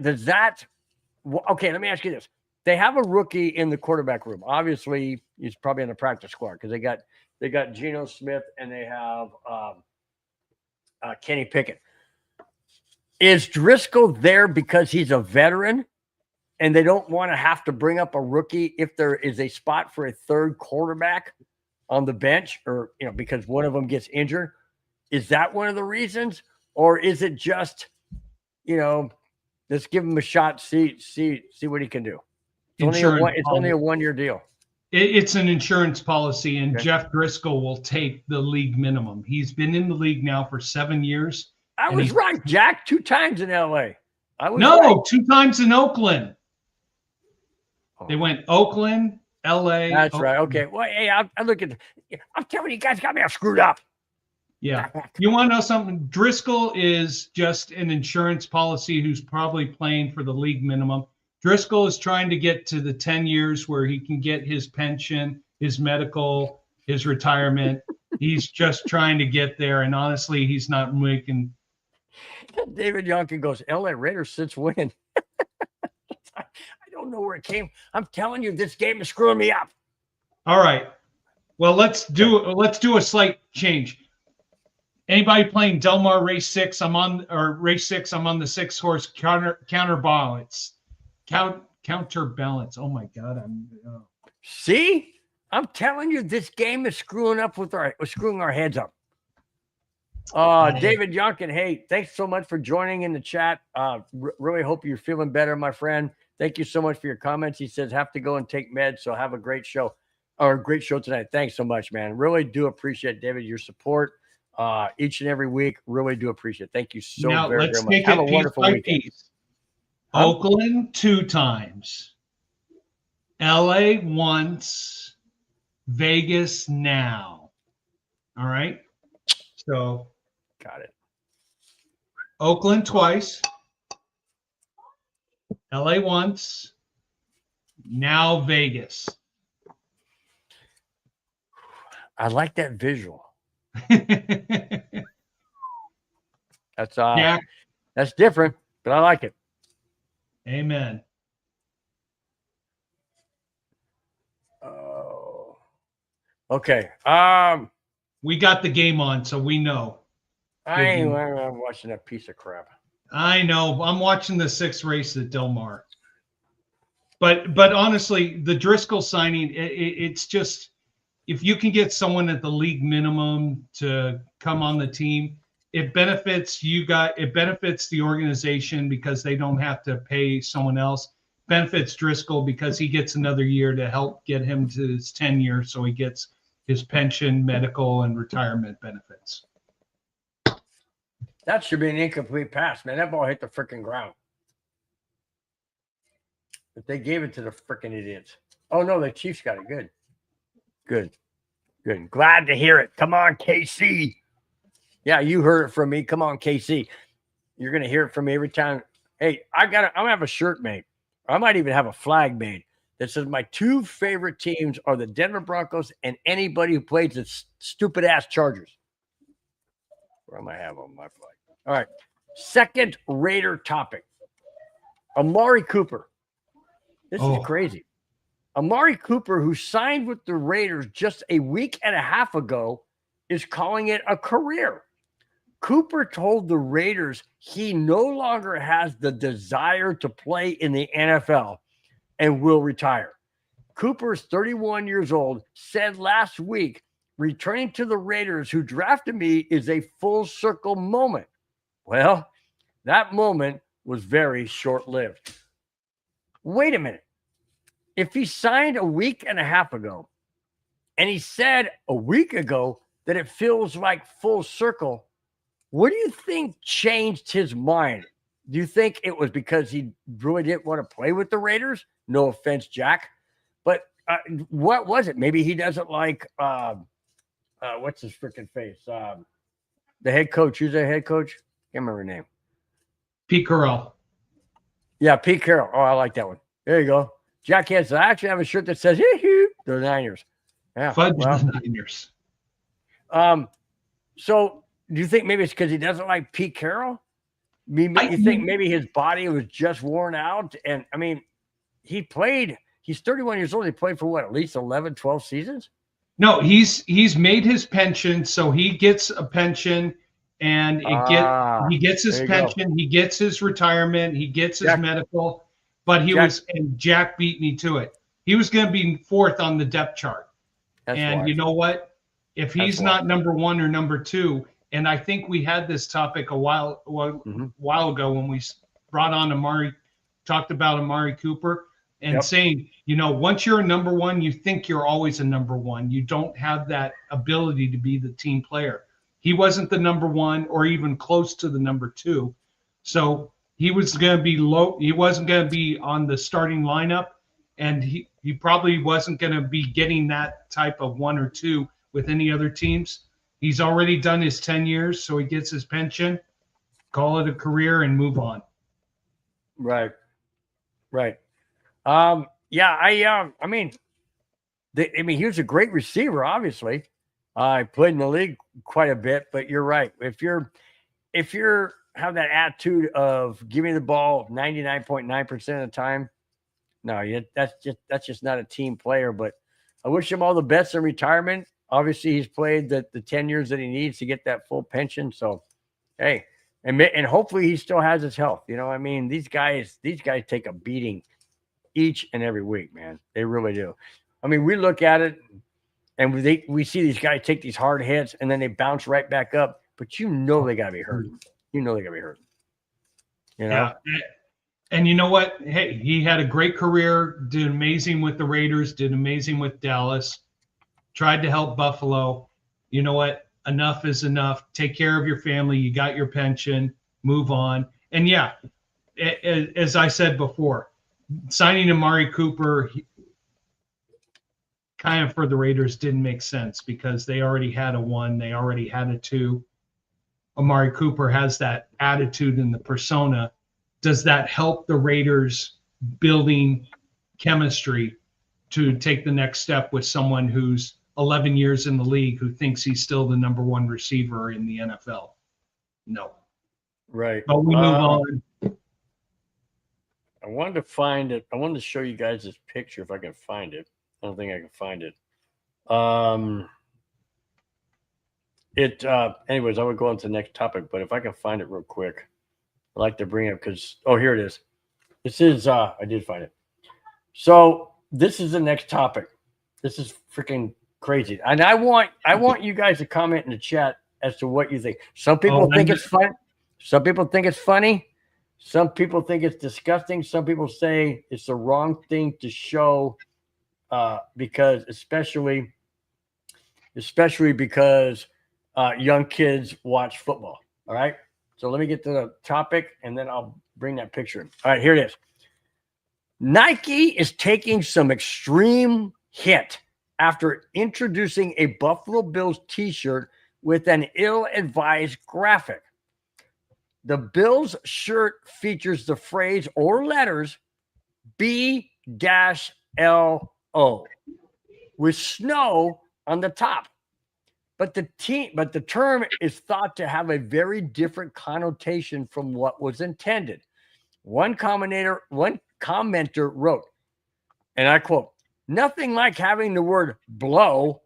okay, let me ask you this. They have a rookie in the quarterback room. Obviously, he's probably in the practice squad because they got Geno Smith and they have Kenny Pickett. Is Driscoll there because he's a veteran and they don't want to have to bring up a rookie if there is a spot for a third quarterback on the bench, or because one of them gets injured? Is that one of the reasons? Or is it just, let's give him a shot, see what he can do? It's only a 1-year deal. It's an insurance policy, and okay. Jeff Driscoll will take the league minimum. He's been in the league now for 7 years. I was right, Jack. 2 times in LA. Right. 2 times in Oakland. Oh. They went Oakland, LA. That's Oakland. Right. Okay. Well, hey, I look at. I'm telling you guys got me all screwed up. Yeah. You want to know something? Driscoll is just an insurance policy who's probably playing for the league minimum. Driscoll is trying to get to the 10 years where he can get his pension, his medical, his retirement. He's just trying to get there. And honestly, he's not making. David Youngkin goes, LA Raiders since when? I don't know where it came. I'm telling you, this game is screwing me up. All right. Well, let's do a slight change. Anybody playing Del Mar Race 6? I'm on the 6-horse counterbalance. Counterbalance. Oh my God. See? I'm telling you, this game is screwing our heads up. David Youngkin, hey, thanks so much for joining in the chat. Really hope you're feeling better, my friend. Thank you so much for your comments. He says, have to go and take meds, so have a great show. Or a great show tonight. Thanks so much, man. Really do appreciate, David, your support each and every week. Really do appreciate it. Thank you so very much. Have a wonderful weekend. Oakland 2 times. LA once. Vegas now. All right. So got it. Oakland twice. LA once. Now Vegas. I like that visual. That's that's different, but I like it. Amen. Oh. Okay. We got the game on, so we know. I'm watching that piece of crap. I know. I'm watching the 6th race at Del Mar. But honestly, the Driscoll signing, it's just, if you can get someone at the league minimum to come on the team, it benefits you guys. It benefits the organization because they don't have to pay someone else. Benefits Driscoll because he gets another year to help get him to his 10 years, so he gets his pension, medical, and retirement benefits. That should be an incomplete pass, man. That ball hit the freaking ground. But they gave it to the freaking idiots. Oh, no, the Chiefs got it. Good. Good. Glad to hear it. Come on, KC. Yeah, you heard it from me. Come on, KC. You're going to hear it from me every time. Hey, I'm going to have a shirt made. I might even have a flag made that says my 2 favorite teams are the Denver Broncos and anybody who plays the stupid-ass Chargers. Where am I have on my flag? All right. Second Raider topic. Amari Cooper. This is crazy. Amari Cooper, who signed with the Raiders just a week and a half ago, is calling it a career. Cooper told the Raiders he no longer has the desire to play in the NFL and will retire. Cooper's 31 years old, said last week, returning to the Raiders who drafted me is a full circle moment. Well, that moment was very short-lived. Wait a minute. If he signed a week and a half ago, and he said a week ago that it feels like full circle, what do you think changed his mind? Do you think it was because he really didn't want to play with the Raiders? No offense, Jack. But what was it? Maybe he doesn't like, what's his freaking face? The head coach. Who's the head coach? Can't remember her name. Pete Carroll. Yeah, Pete Carroll. Oh, I like that one. There you go. Jack Hansen. I actually have a shirt that says the Niners. Yeah. Fudge Well, the Niners. So do you think maybe it's because he doesn't like Pete Carroll? You think maybe his body was just worn out? And I mean, he's 31 years old. He played for what, at least 11, 12 seasons? No, he's made his pension, so he gets a pension, and he gets his pension, he gets his retirement, he gets his medical. But and Jack beat me to it. He was going to be fourth on the depth chart. And you know what? If he's not number one or number two, and I think we had this topic a while ago when we brought on talked about Amari Cooper, and saying, once you're a number one, you think you're always a number one. You don't have that ability to be the team player. He wasn't the number one or even close to the number two. So he was going to be low. He wasn't going to be on the starting lineup, and he probably wasn't going to be getting that type of one or two with any other teams. He's already done his 10 years, so he gets his pension, call it a career, and move on. Right. Yeah, I mean, he was a great receiver, obviously. I played in the league quite a bit, but you're right. If you're have that attitude of giving the ball 99.9% of the time, no, that's just not a team player. But I wish him all the best in retirement. Obviously, he's played the 10 years that he needs to get that full pension. So, hey, and hopefully he still has his health. I mean, these guys take a beating each and every week, man. They really do. I mean, we look at it and we see these guys take these hard hits and then they bounce right back up. But they got to be hurt. They got to be hurt. Yeah. And you know what? Hey, he had a great career, did amazing with the Raiders, did amazing with Dallas, tried to help Buffalo. You know what? Enough is enough. Take care of your family. You got your pension. Move on. And yeah, as I said before, signing Amari Cooper kind of for the Raiders didn't make sense because they already had a 1. They already had a 2. Amari Cooper has that attitude and the persona. Does that help the Raiders building chemistry to take the next step with someone who's 11 years in the league who thinks he's still the number 1 receiver in the NFL? No. Right. But we move on. I wanted to find it. I wanted to show you guys this picture if I can find it. I don't think I can find it. Anyways, I would go on to the next topic, but if I can find it real quick, I'd like to bring it up because, here it is. This is, I did find it. So this is the next topic. This is freaking crazy. And I want you guys to comment in the chat as to what you think. Some people think it's fun. Some people think it's funny. Some people think it's disgusting. Some people say it's the wrong thing to show because especially because young kids watch football. All right. So let me get to the topic and then I'll bring that picture in. All right, here it is. Nike is taking some extreme hit after introducing a Buffalo Bills t-shirt with an ill-advised graphic. The Bills shirt features the phrase or letters B-L-O with snow on the top. But the term is thought to have a very different connotation from what was intended. One commenter wrote, and I quote, "Nothing like having the word blow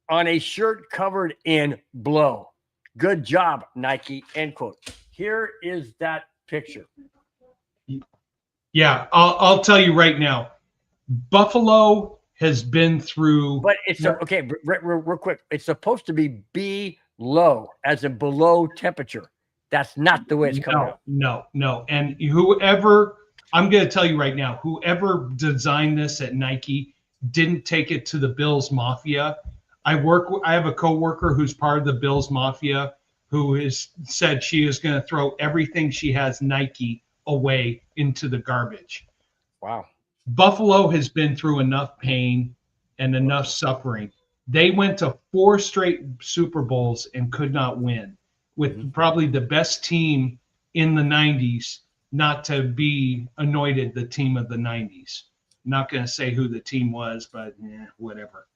on a shirt covered in blow. Good job, Nike," end quote. Here is that picture. Yeah, I'll tell you right now. Buffalo has been through. But it's okay. Real quick. It's supposed to be below, as in below temperature. That's not the way it's coming out. No. And whoever, I'm going to tell you right now, whoever designed this at Nike didn't take it to the Bills Mafia. I have a coworker who's part of the Bills Mafia who has said she is going to throw everything she has Nike away into the garbage. Wow. Buffalo has been through enough pain and enough suffering. They went to 4 straight Super Bowls and could not win, with probably the best team in the 90s not to be anointed the team of the 90s. Not going to say who the team was, but whatever.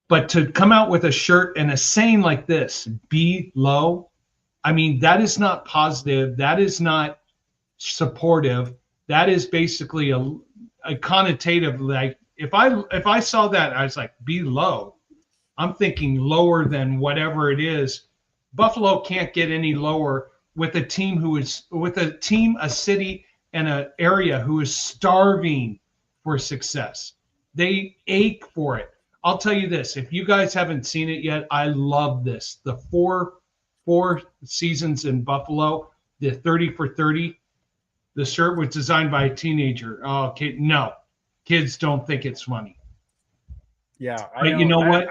But to come out with a shirt and a saying like this, be low, I mean, that is not positive. That is not supportive. That is basically a connotative. Like if I saw that, I was like, be low. I'm thinking lower than whatever it is. Buffalo can't get any lower with a team a city and an area who is starving for success. They ache for it. I'll tell you this, if you guys haven't seen it yet, I love this. The four seasons in Buffalo, the 30 for 30, the shirt was designed by a teenager. Oh, no, kids don't think it's funny. Yeah. But you know what?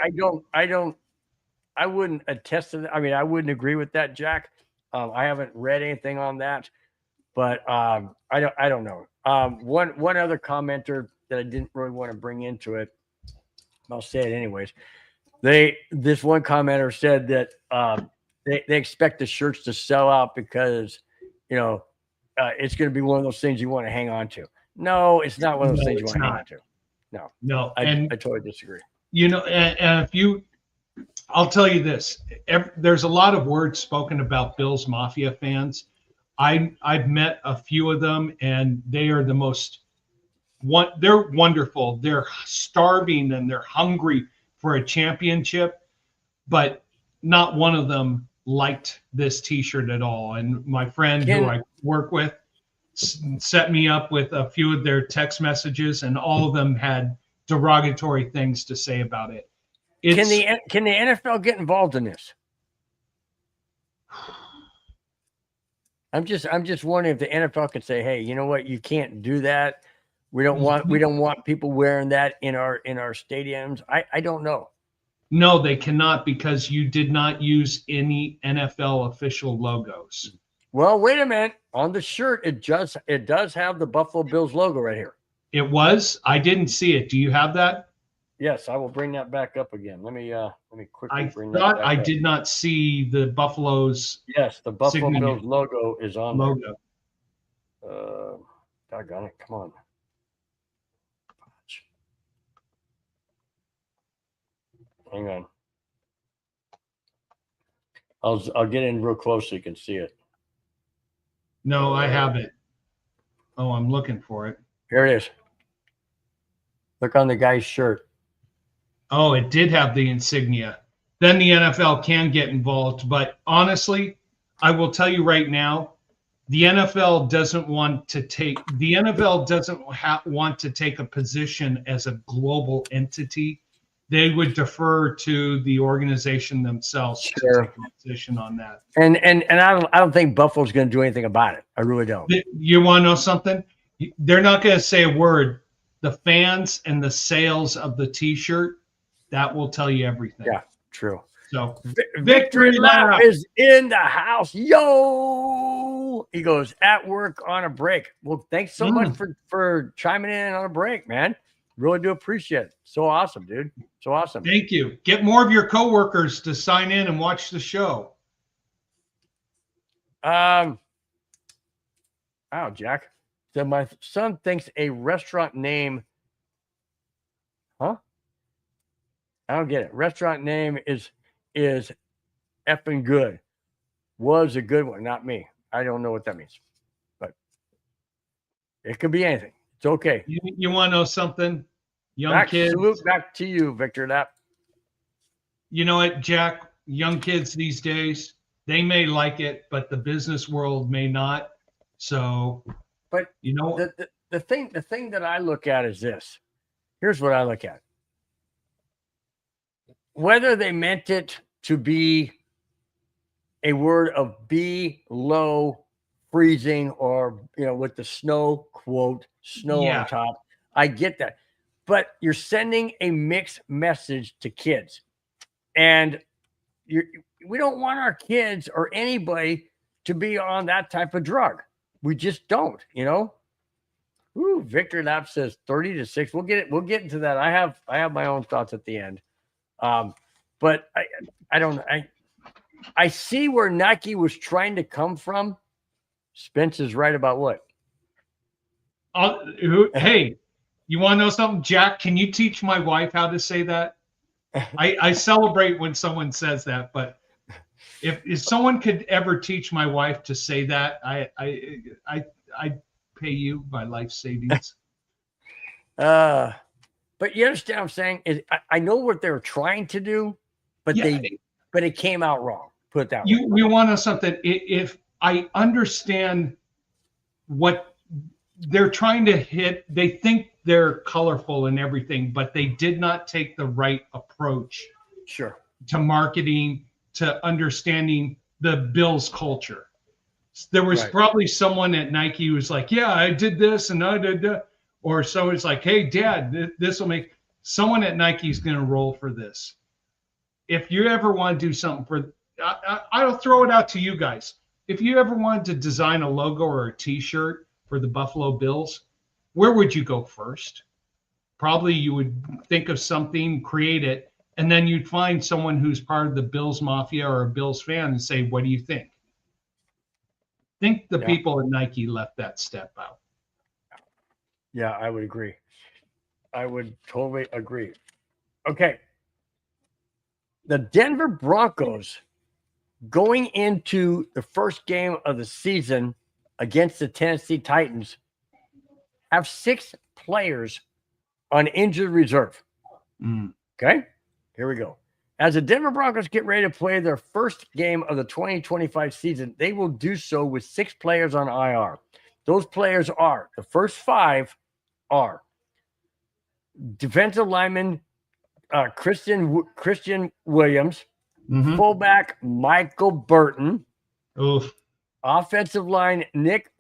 I wouldn't attest to that. I mean, I wouldn't agree with that, Jack. I haven't read anything on that, but I don't know. One other commenter that I didn't really want to bring into it, I'll say it anyways. This one commenter said that they expect the shirts to sell out because it's going to be one of those things you want to hang on to. No, it's not one of those things you want to hang on to. No, I totally disagree. And I'll tell you this: there's a lot of words spoken about Bills Mafia fans. I've met a few of them, and they are the most. They're wonderful. They're starving and they're hungry for a championship, but not one of them liked this T-shirt at all. And my friend who I work with set me up with a few of their text messages, and all of them had derogatory things to say about it. Can the NFL get involved in this? I'm just wondering if the NFL could say, "Hey, you know what? You can't do that. We don't want people wearing that in our stadiums." I don't know. No, they cannot, because you did not use any NFL official logos. Well, wait a minute. On the shirt, it does have the Buffalo Bills logo right here. It was? I didn't see it. Do you have that? Yes, I will bring that back up again. Let me quickly bring that back up. I did not see the Buffalo's. Yes, the Buffalo Bills logo is on logo. There. Doggone it! Come on. Hang on. I'll get in real close so you can see it. No, I have it. Oh, I'm looking for it. Here it is. Look on the guy's shirt. Oh, it did have the insignia. Then the NFL can get involved. But honestly, I will tell you right now, the NFL doesn't want to take a position as a global entity. They would defer to the organization themselves to take a position on that. And I don't think Buffalo's going to do anything about it. I really don't. You want to know something? They're not going to say a word. The fans and the sales of the T-shirt, that will tell you everything. Yeah, true. So Victory Lap is in the house. Yo! He goes, at work on a break. Well, thanks so much for chiming in on a break, man. Really do appreciate it. So awesome, dude. So awesome. Thank you. Get more of your coworkers to sign in and watch the show. Oh, Jack. So my son thinks a restaurant name. Huh? I don't get it. Restaurant name is effing good. Was a good one, not me. I don't know what that means, but it could be anything. It's okay. You want to know something? Young kids. Salute back to you, Victor Knapp. You know what, Jack? Young kids these days, they may like it, but the business world may not. So, but you know, the thing that I look at is this. here's what I look at. Whether they meant it to be a word of below freezing or, with the snow quote, snow Yeah. on top, I get that. But you're sending a mixed message to kids. And we don't want our kids or anybody to be on that type of drug. We just don't, Ooh, Victor Lapp says 30-6. We'll get into that. I have my own thoughts at the end. But I see where Nike was trying to come from. Spence is right about what? Hey, you want to know something, Jack? Can you teach my wife how to say that? I celebrate when someone says that, but if someone could ever teach my wife to say that, I pay you my life savings. But you understand what I'm saying? I know what they were trying to do, but it came out wrong. Put it that way. You want to know something? If I understand what they're trying to hit, they think they're colorful and everything, but they did not take the right approach. Sure. To marketing, to understanding the Bills culture. There was probably someone at Nike who was like, yeah, I did this and I did that. Or someone's like, hey, Dad, this will make someone at Nike is going to roll for this. If you ever want to do something I'll throw it out to you guys. If you ever wanted to design a logo or a T-shirt for the Buffalo Bills, where would you go first? Probably you would think of something, create it, and then you'd find someone who's part of the Bills Mafia or a Bills fan and say, what do you think? I think the people at Nike left that step out. Yeah, I would agree. I would totally agree. Okay. The Denver Broncos going into the first game of the season against the Tennessee Titans have 6 players on injured reserve. Okay, here we go. As the Denver Broncos get ready to play their first game of the 2025 season, they will do so with 6 players on IR. Those players are, the first 5 are defensive lineman Christian Williams, fullback Michael Burton, offensive line Nick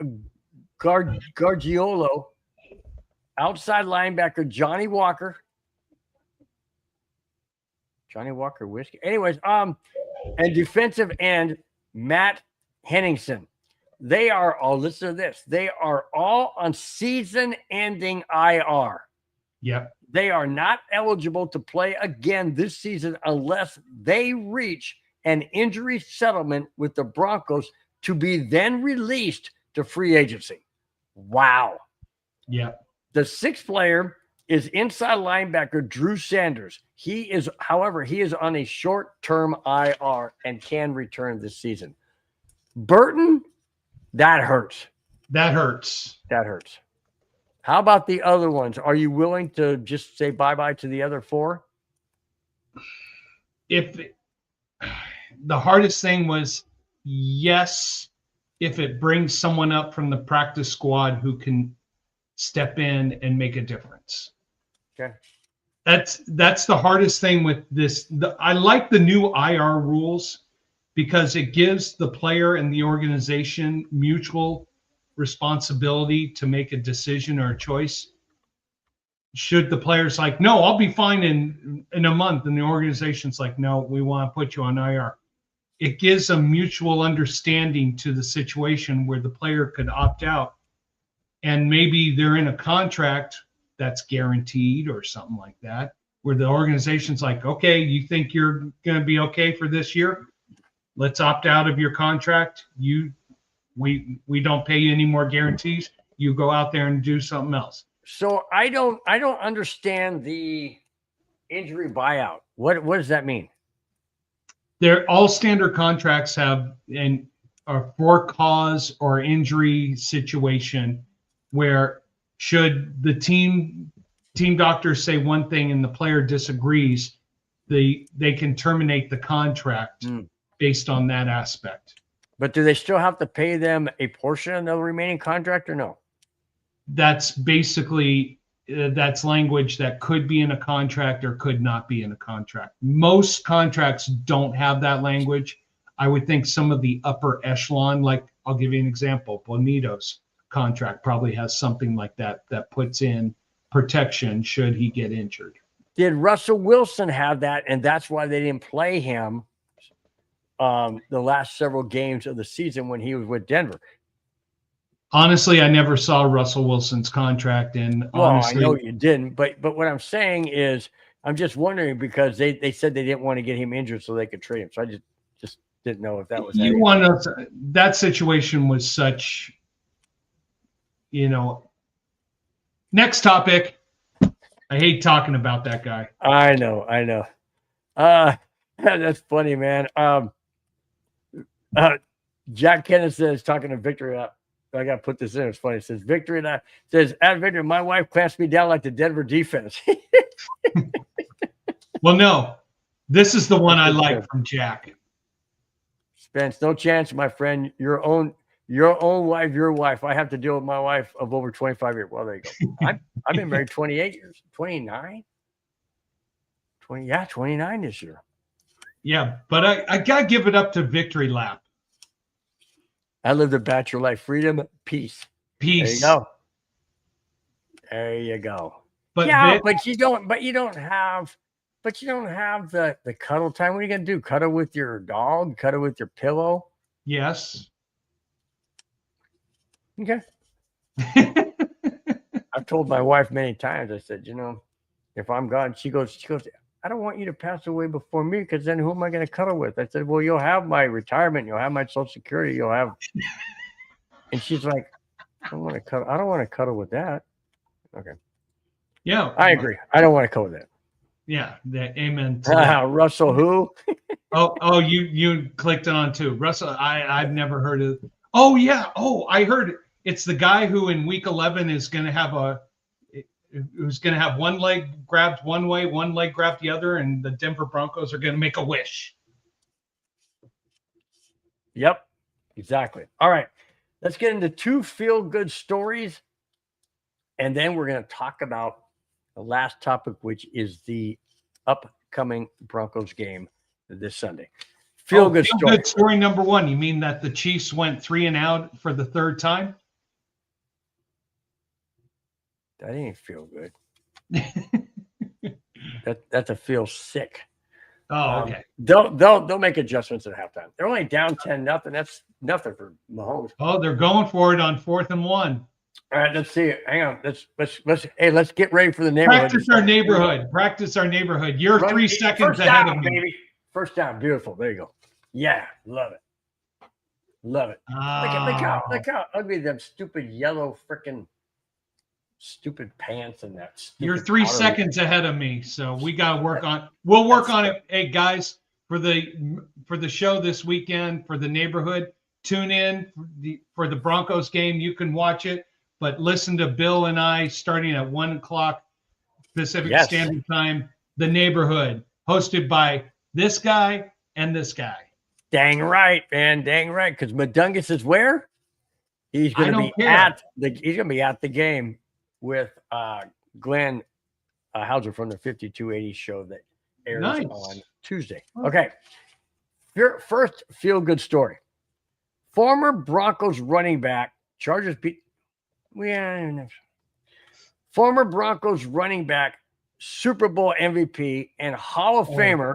Gargiulo, outside linebacker Johnny Walker whiskey. Anyways, and defensive end Matt Henningsen. They are all, listen to this, they are all on season-ending IR. Yep. They are not eligible to play again this season unless they reach an injury settlement with the Broncos to be then released to free agency. Wow. Yeah. The 6th player is inside linebacker Drew Sanders. He is on a short-term IR and can return this season. Burton, that hurts. That hurts. How about the other ones? Are you willing to just say bye-bye to the other 4? If the hardest thing was, yes, if it brings someone up from the practice squad who can step in and make a difference. Okay. That's the hardest thing with this. I like the new IR rules because it gives the player and the organization mutual responsibility to make a decision or a choice. Should the player's like, no, I'll be fine in a month, and the organization's like, no, we want to put you on IR. It gives a mutual understanding to the situation where the player could opt out, and maybe they're in a contract that's guaranteed or something like that, where the organization's like, okay, you think you're going to be okay for this year? Let's opt out of your contract. We don't pay you any more guarantees. You go out there and do something else. So I don't understand the injury buyout. What does that mean? They're all standard contracts have a for cause or injury situation where should the team doctors say one thing and the player disagrees, they can terminate the contract based on that aspect. But do they still have to pay them a portion of the remaining contract or no? That's basically that's language that could be in a contract or could not be in a contract. Most contracts don't have that language. I would think some of the upper echelon, like I'll give you an example, Bonitto's contract probably has something like that puts in protection should he get injured. Did Russell Wilson have that, and that's why they didn't play him the last several games of the season when he was with Denver? Honestly, I never saw Russell Wilson's contract, and honestly, I know you didn't, but what I'm saying is, I'm just wondering because they said they didn't want to get him injured so they could trade him. So I just didn't know if that was that situation was such, Next topic. I hate talking about that guy. I know. That's funny, man. Jack Kenneth says, talking to Victor. I got to put this in. It's funny. It says, Victor and I says, at Victor, my wife clamps me down like the Denver defense. Well, no, this is the one I like from Jack. Spence, no chance, my friend. Your own wife, your wife. I have to deal with my wife of over 25 years. Well, there you go. I've been married 28 years. 29? 29 this year. Yeah, but I got to give it up to Victory Lap. I lived a bachelor life. Freedom, peace. Peace. There you go. But yeah, but you don't have the cuddle time. What are you gonna do? Cuddle with your dog? Cuddle with your pillow? Yes. Okay. I've told my wife many times. I said, if I'm gone, she goes, I don't want you to pass away before me, because then who am I going to cuddle with? I said, well, you'll have my retirement, you'll have my Social Security, you'll have. And she's like, I don't want to cuddle with that. Okay. Yeah, I agree. I don't want to cuddle with that. Yeah, amen. To that. Russell who? oh, you clicked on too. Russell, I've never heard of. Oh yeah. Oh, I heard it's the guy who in week 11 is going to have one leg grabbed one way, one leg grabbed the other, and the Denver Broncos are going to make a wish. Yep, exactly. All right, let's get into 2 feel-good stories, and then we're going to talk about the last topic, which is the upcoming Broncos game this Sunday. Feel-good story. Good story number 1. You mean that the Chiefs went 3 and out for the 3rd time? That ain't feel good. That's a feel sick. Oh, okay. They'll make adjustments at halftime. They're only down 10-0. That's nothing for Mahomes. Oh, they're going for it on 4th and 1. All right, let's see. Hang on. Let's get ready for the neighborhood. Practice our neighborhood. You're 3 seconds ahead of me. Baby. First down. Beautiful. There you go. Yeah, love it. Look how ugly them stupid yellow freaking stupid pants and that. You're 3 seconds ahead of me, so we got to work on. We'll work on it. Hey guys, for the show this weekend, for the neighborhood, tune in for the Broncos game. You can watch it, but listen to Bill and I starting at 1:00 Pacific Standard Time. The neighborhood, hosted by this guy and this guy. Dang right, man. Dang right. Because Madungus is where? He's going to be at the game with Glenn Hauser from the 5280 show that airs on Tuesday. Okay. Your first feel-good story. Former Broncos running back, Chargers beat. Former Broncos running back, Super Bowl MVP, and Hall of Famer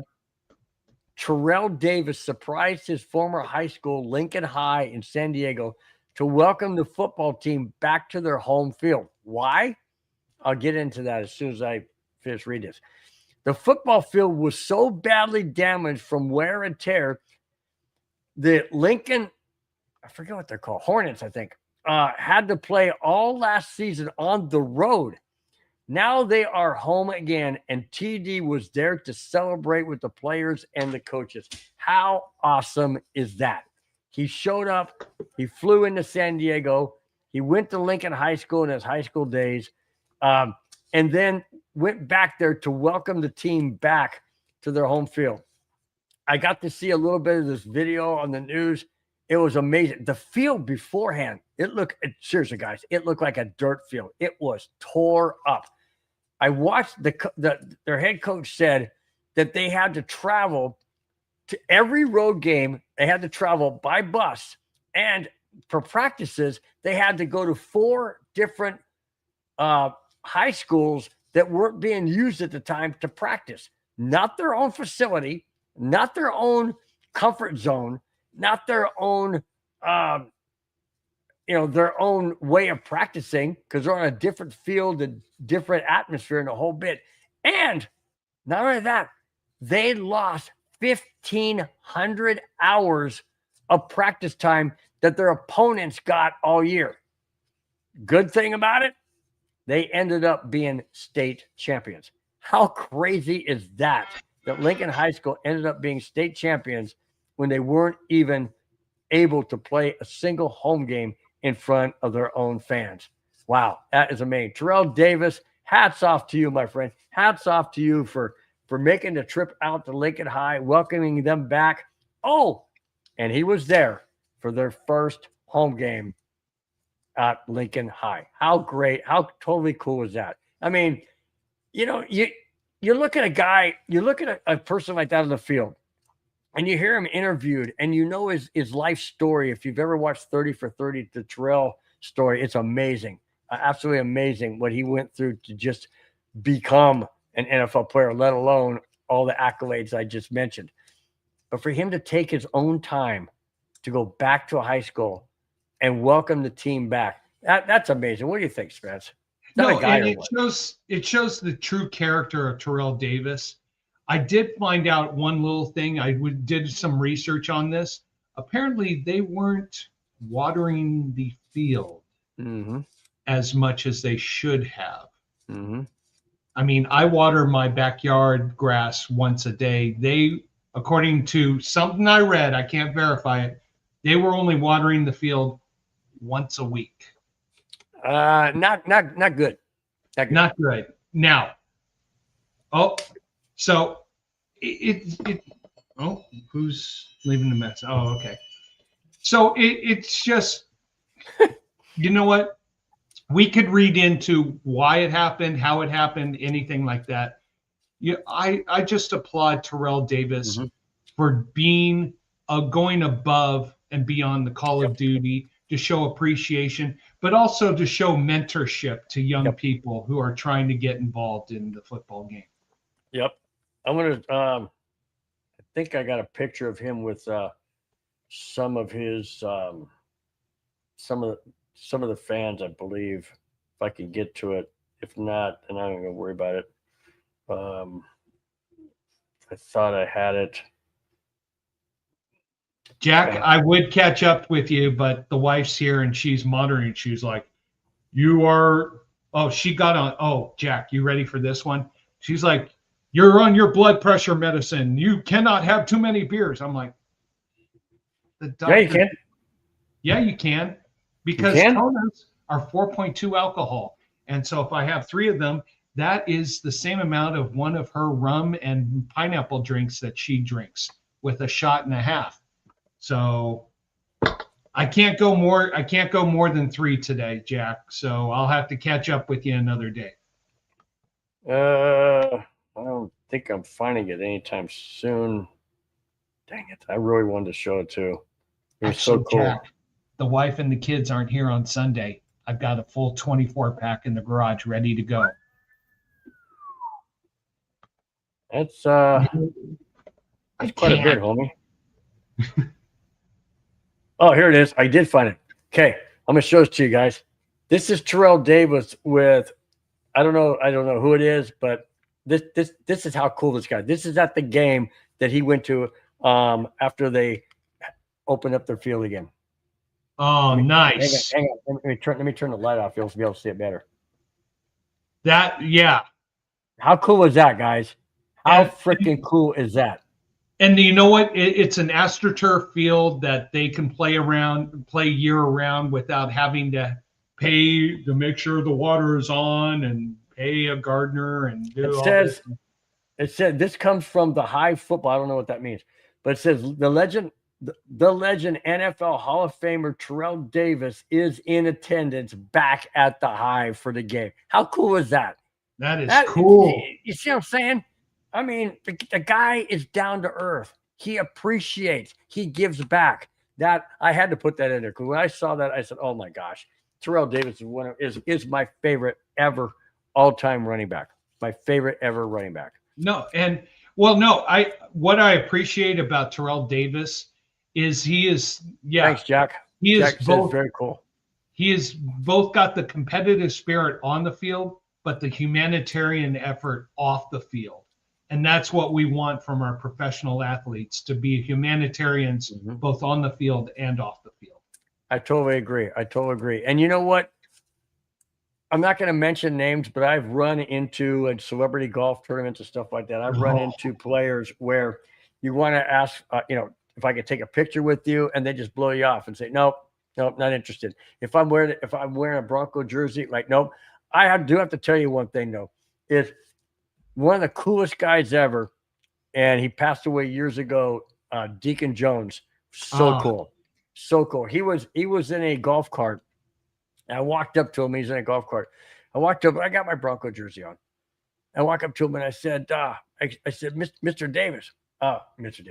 Terrell Davis surprised his former high school, Lincoln High in San Diego, to welcome the football team back to their home field. Why? I'll get into that as soon as I finish reading this. The football field was so badly damaged from wear and tear, the Lincoln, I forget what they're called, Hornets, I think, had to play all last season on the road. Now they are home again, and TD was there to celebrate with the players and the coaches. How awesome is that? He showed up. He flew into San Diego. He went to Lincoln High School in his high school days, and then went back there to welcome the team back to their home field. I got to see a little bit of this video on the news. It was amazing. The field beforehand, seriously, guys, it looked like a dirt field. It was tore up. I watched their head coach said that they had to travel to every road game. They had to travel by bus, and for practices, they had to go to 4 different high schools that weren't being used at the time to practice. Not their own facility, not their own comfort zone, not their own, their own way of practicing, because they're on a different field and different atmosphere and a whole bit. And not only that, they lost 1,500 hours of practice time that their opponents got all year. Good thing about it, they ended up being state champions. How crazy is that? That Lincoln High School ended up being state champions when they weren't even able to play a single home game in front of their own fans. Wow, that is amazing. Terrell Davis, hats off to you, my friend. Hats off to you for making the trip out to Lincoln High, welcoming them back. Oh, and he was there for their first home game at Lincoln High. How great, how totally cool is that? I mean, you look at a guy, you look at a person like that on the field, and you hear him interviewed, and his life story. If you've ever watched 30 for 30, the Terrell story, it's amazing. Absolutely amazing what he went through to just become an NFL player, let alone all the accolades I just mentioned. But for him to take his own time to go back to a high school and welcome the team back, that's amazing. What do you think, Spence? It shows the true character of Terrell Davis. I did find out one little thing. I did some research on this. Apparently, they weren't watering the field as much as they should have. Mm-hmm. I mean, I water my backyard grass once a day. They, according to something I read, I can't verify it, they were only watering the field once a week. Not good. Not good. Now, so who's leaving the mess? Oh, okay. So it's just, you know what? We could read into why it happened, how it happened, anything like that. I just applaud Terrell Davis for being going above and beyond the call of duty to show appreciation, but also to show mentorship to young people who are trying to get involved in the football game. Yep. I'm going to, I think I got a picture of him with some of his, some of the fans, I believe, if I can get to it. If not, then I'm not going to worry about it. I thought I had it. Jack, I would catch up with you, but the wife's here and she's monitoring. She's like, she got on. Oh, Jack, you ready for this one? She's like, you're on your blood pressure medicine. You cannot have too many beers. I'm like, the doctor, yeah, you can. Yeah, you can. Because Konas are 4.2 alcohol. And so if I have 3 of them, that is the same amount of one of her rum and pineapple drinks that she drinks with a shot and a half. So I can't go more than 3 today, Jack. So I'll have to catch up with you another day. I don't think I'm finding it anytime soon. Dang it. I really wanted to show it too. It was so cool. Jack, the wife and the kids aren't here on Sunday. I've got a full 24-pack in the garage ready to go. That's quite a bit, homie. Oh, here it is. I did find it. Okay, I'm gonna show this to you guys. This is Terrell Davis with, I don't know who it is, but this is how cool this guy. This is at the game that he went to after they opened up their field again. Oh, nice. Hang on. Let me turn the light off. You'll be able to see it better. Yeah. How cool is that, guys? How freaking cool is that? And you know what? It's an AstroTurf field that they can play year-round without having to pay to make sure the water is on and pay a gardener and do all this. It said this comes from the High football. I don't know what that means, but it says the legend NFL Hall of Famer Terrell Davis is in attendance back at the High for the game. How cool is that? That is cool. You see what I'm saying? I mean, the guy is down to earth. He appreciates. He gives back. That I had to put that in there because when I saw that, I said, "Oh my gosh, Terrell Davis is my favorite ever all-time running back. My favorite ever running back." No, what I appreciate about Terrell Davis is Thanks, Jack. He is Jack both says very cool. He is both got the competitive spirit on the field, but the humanitarian effort off the field. And that's what we want from our professional athletes, to be humanitarians both on the field and off the field. I totally agree. And you know what? I'm not going to mention names, but I've run into celebrity golf tournaments and stuff like that. I've run into players where you want to ask, if I could take a picture with you, and they just blow you off and say, nope, not interested. If I'm wearing a Bronco jersey, like, nope. I do have to tell you one thing though, is one of the coolest guys ever, and he passed away years ago. Deacon Jones, so cool. He was in a golf cart. And I walked up to him. He's in a golf cart. I walked up. I got my Bronco jersey on. I walked up to him and I said, Mr. Davis, Mr.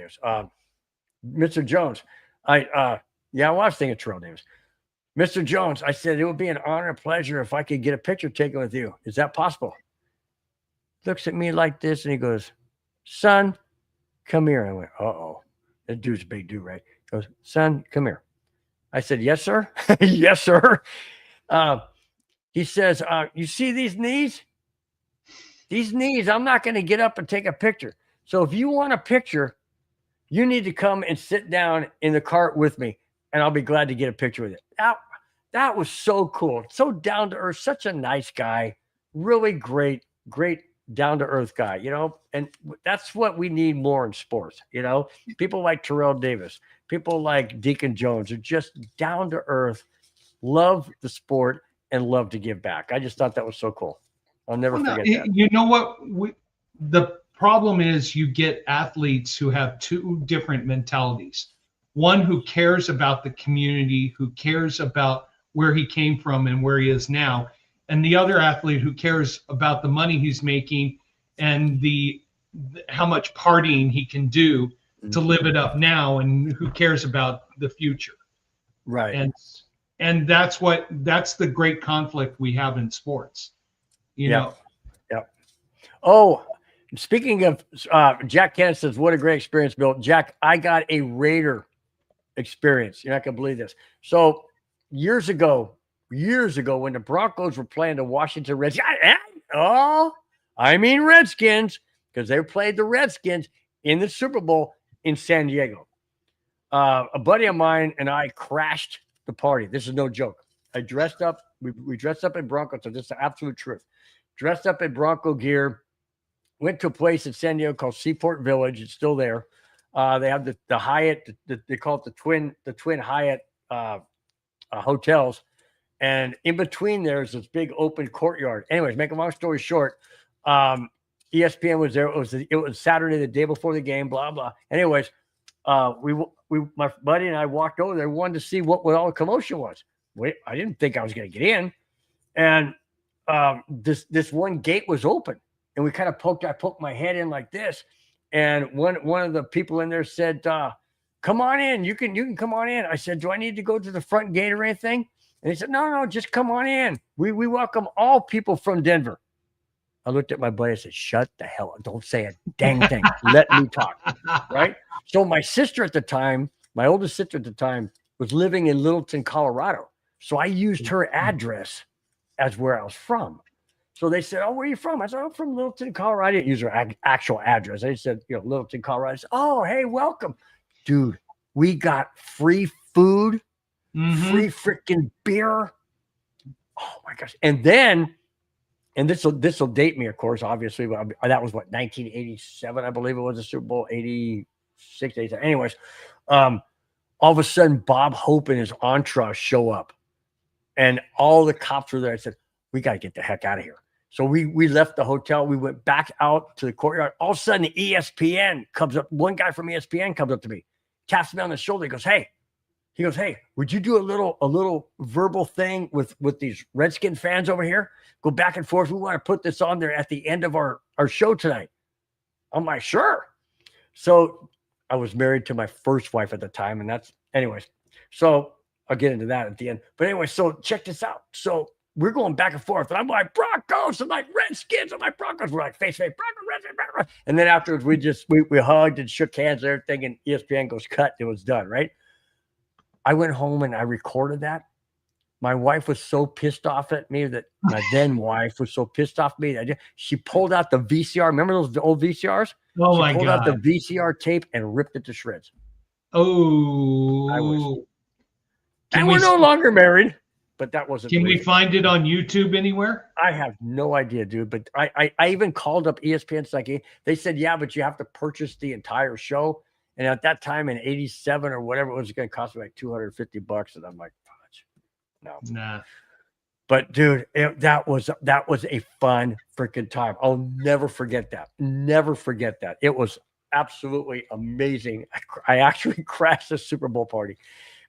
Jones. I was thinking Terrell Davis. Mr. Jones, I said, it would be an honor and pleasure if I could get a picture taken with you. Is that possible? Looks at me like this and he goes, son, come here. I went, uh-oh. That dude's a big dude, right? He goes, son, come here. I said, yes, sir. Yes, sir. He says, you see these knees? These knees, I'm not going to get up and take a picture. So if you want a picture, you need to come and sit down in the cart with me, and I'll be glad to get a picture with you. That was so cool. So down to earth, such a nice guy, really great down to earth guy, and that's what we need more in sports. People like Terrell Davis, people like Deacon Jones are just down to earth, love the sport and love to give back. I just thought that was so cool. I'll never forget that. You know what? The problem is you get athletes who have two different mentalities. One who cares about the community, who cares about where he came from and where he is now, and the other athlete who cares about the money he's making and how much partying he can do to live it up now, and who cares about the future. Right. And that's the great conflict we have in sports. You know. Yep. Oh, speaking of Jack Kenneth says, what a great experience, Bill. Jack, I got a Raider experience. You're not gonna believe this. So years ago, when the Broncos were playing the Washington Redskins, Redskins, because they played the Redskins in the Super Bowl in San Diego. A buddy of mine and I crashed the party. This is no joke. I dressed up. We dressed up in Bronco. So this is the absolute truth. Dressed up in Bronco gear. Went to a place in San Diego called Seaport Village. It's still there. They have the Hyatt. They call it the Twin Hyatt hotels. And in between there's this big open courtyard. Anyways, make a long story short, ESPN was there. It was Saturday, the day before the game. Blah blah. Anyways, my buddy and I walked over there, wanted to see what all the commotion was. I didn't think I was going to get in, and this one gate was open, and we kind of I poked my head in like this, and one of the people in there said, "Come on in. You can come on in." I said, "Do I need to go to the front gate or anything?" And he said, no, just come on in. We welcome all people from Denver. I looked at my buddy and said, shut the hell up. Don't say a dang thing. Let me talk. Right? So my sister at the time, my oldest sister at the time, was living in Littleton, Colorado. So I used her address as where I was from. So they said, oh, where are you from? I said, I'm from Littleton, Colorado. I didn't use her actual address. I said, Littleton, Colorado. I said, oh, hey, welcome. Dude, we got free food. Free freaking beer. Oh my gosh. And this will date me, of course, obviously. But that was 1987, I believe it was, the Super Bowl, 86, 87. Anyways, all of a sudden, Bob Hope and his entourage show up. And all the cops were there. I said, we got to get the heck out of here. So we left the hotel. We went back out to the courtyard. All of a sudden, ESPN comes up. One guy from ESPN comes up to me, taps me on the shoulder. He goes, hey. He goes, hey, would you do a little verbal thing with these Redskin fans over here? Go back and forth. We want to put this on there at the end of our show tonight. I'm like, sure. So I was married to my first wife at the time, and that's anyways. So I'll get into that at the end. But anyway, so check this out. So we're going back and forth, and I'm like, Broncos, I'm like, Redskins, I'm like, Broncos. We're like, face, Broncos, Redskins, Broncos. And then afterwards, we hugged and shook hands and everything, and ESPN goes, cut. It was done, right? I went home and I recorded that. My wife was so pissed off at me that my then wife was so pissed off at me that she pulled out the VCR. Remember those old VCRs? Oh she my pulled God. out the VCR tape and ripped it to shreds. Oh. And we're no longer married, but that wasn't. Can we find it on YouTube anywhere? I have no idea, dude. But I even called up ESPN. Like, they said, yeah, but you have to purchase the entire show. And at that time in 87 or whatever, it was going to cost me like $250. And I'm like, no. Nah. But dude, that was a fun freaking time. I'll never forget that. Never forget that. It was absolutely amazing. I actually crashed the Super Bowl party.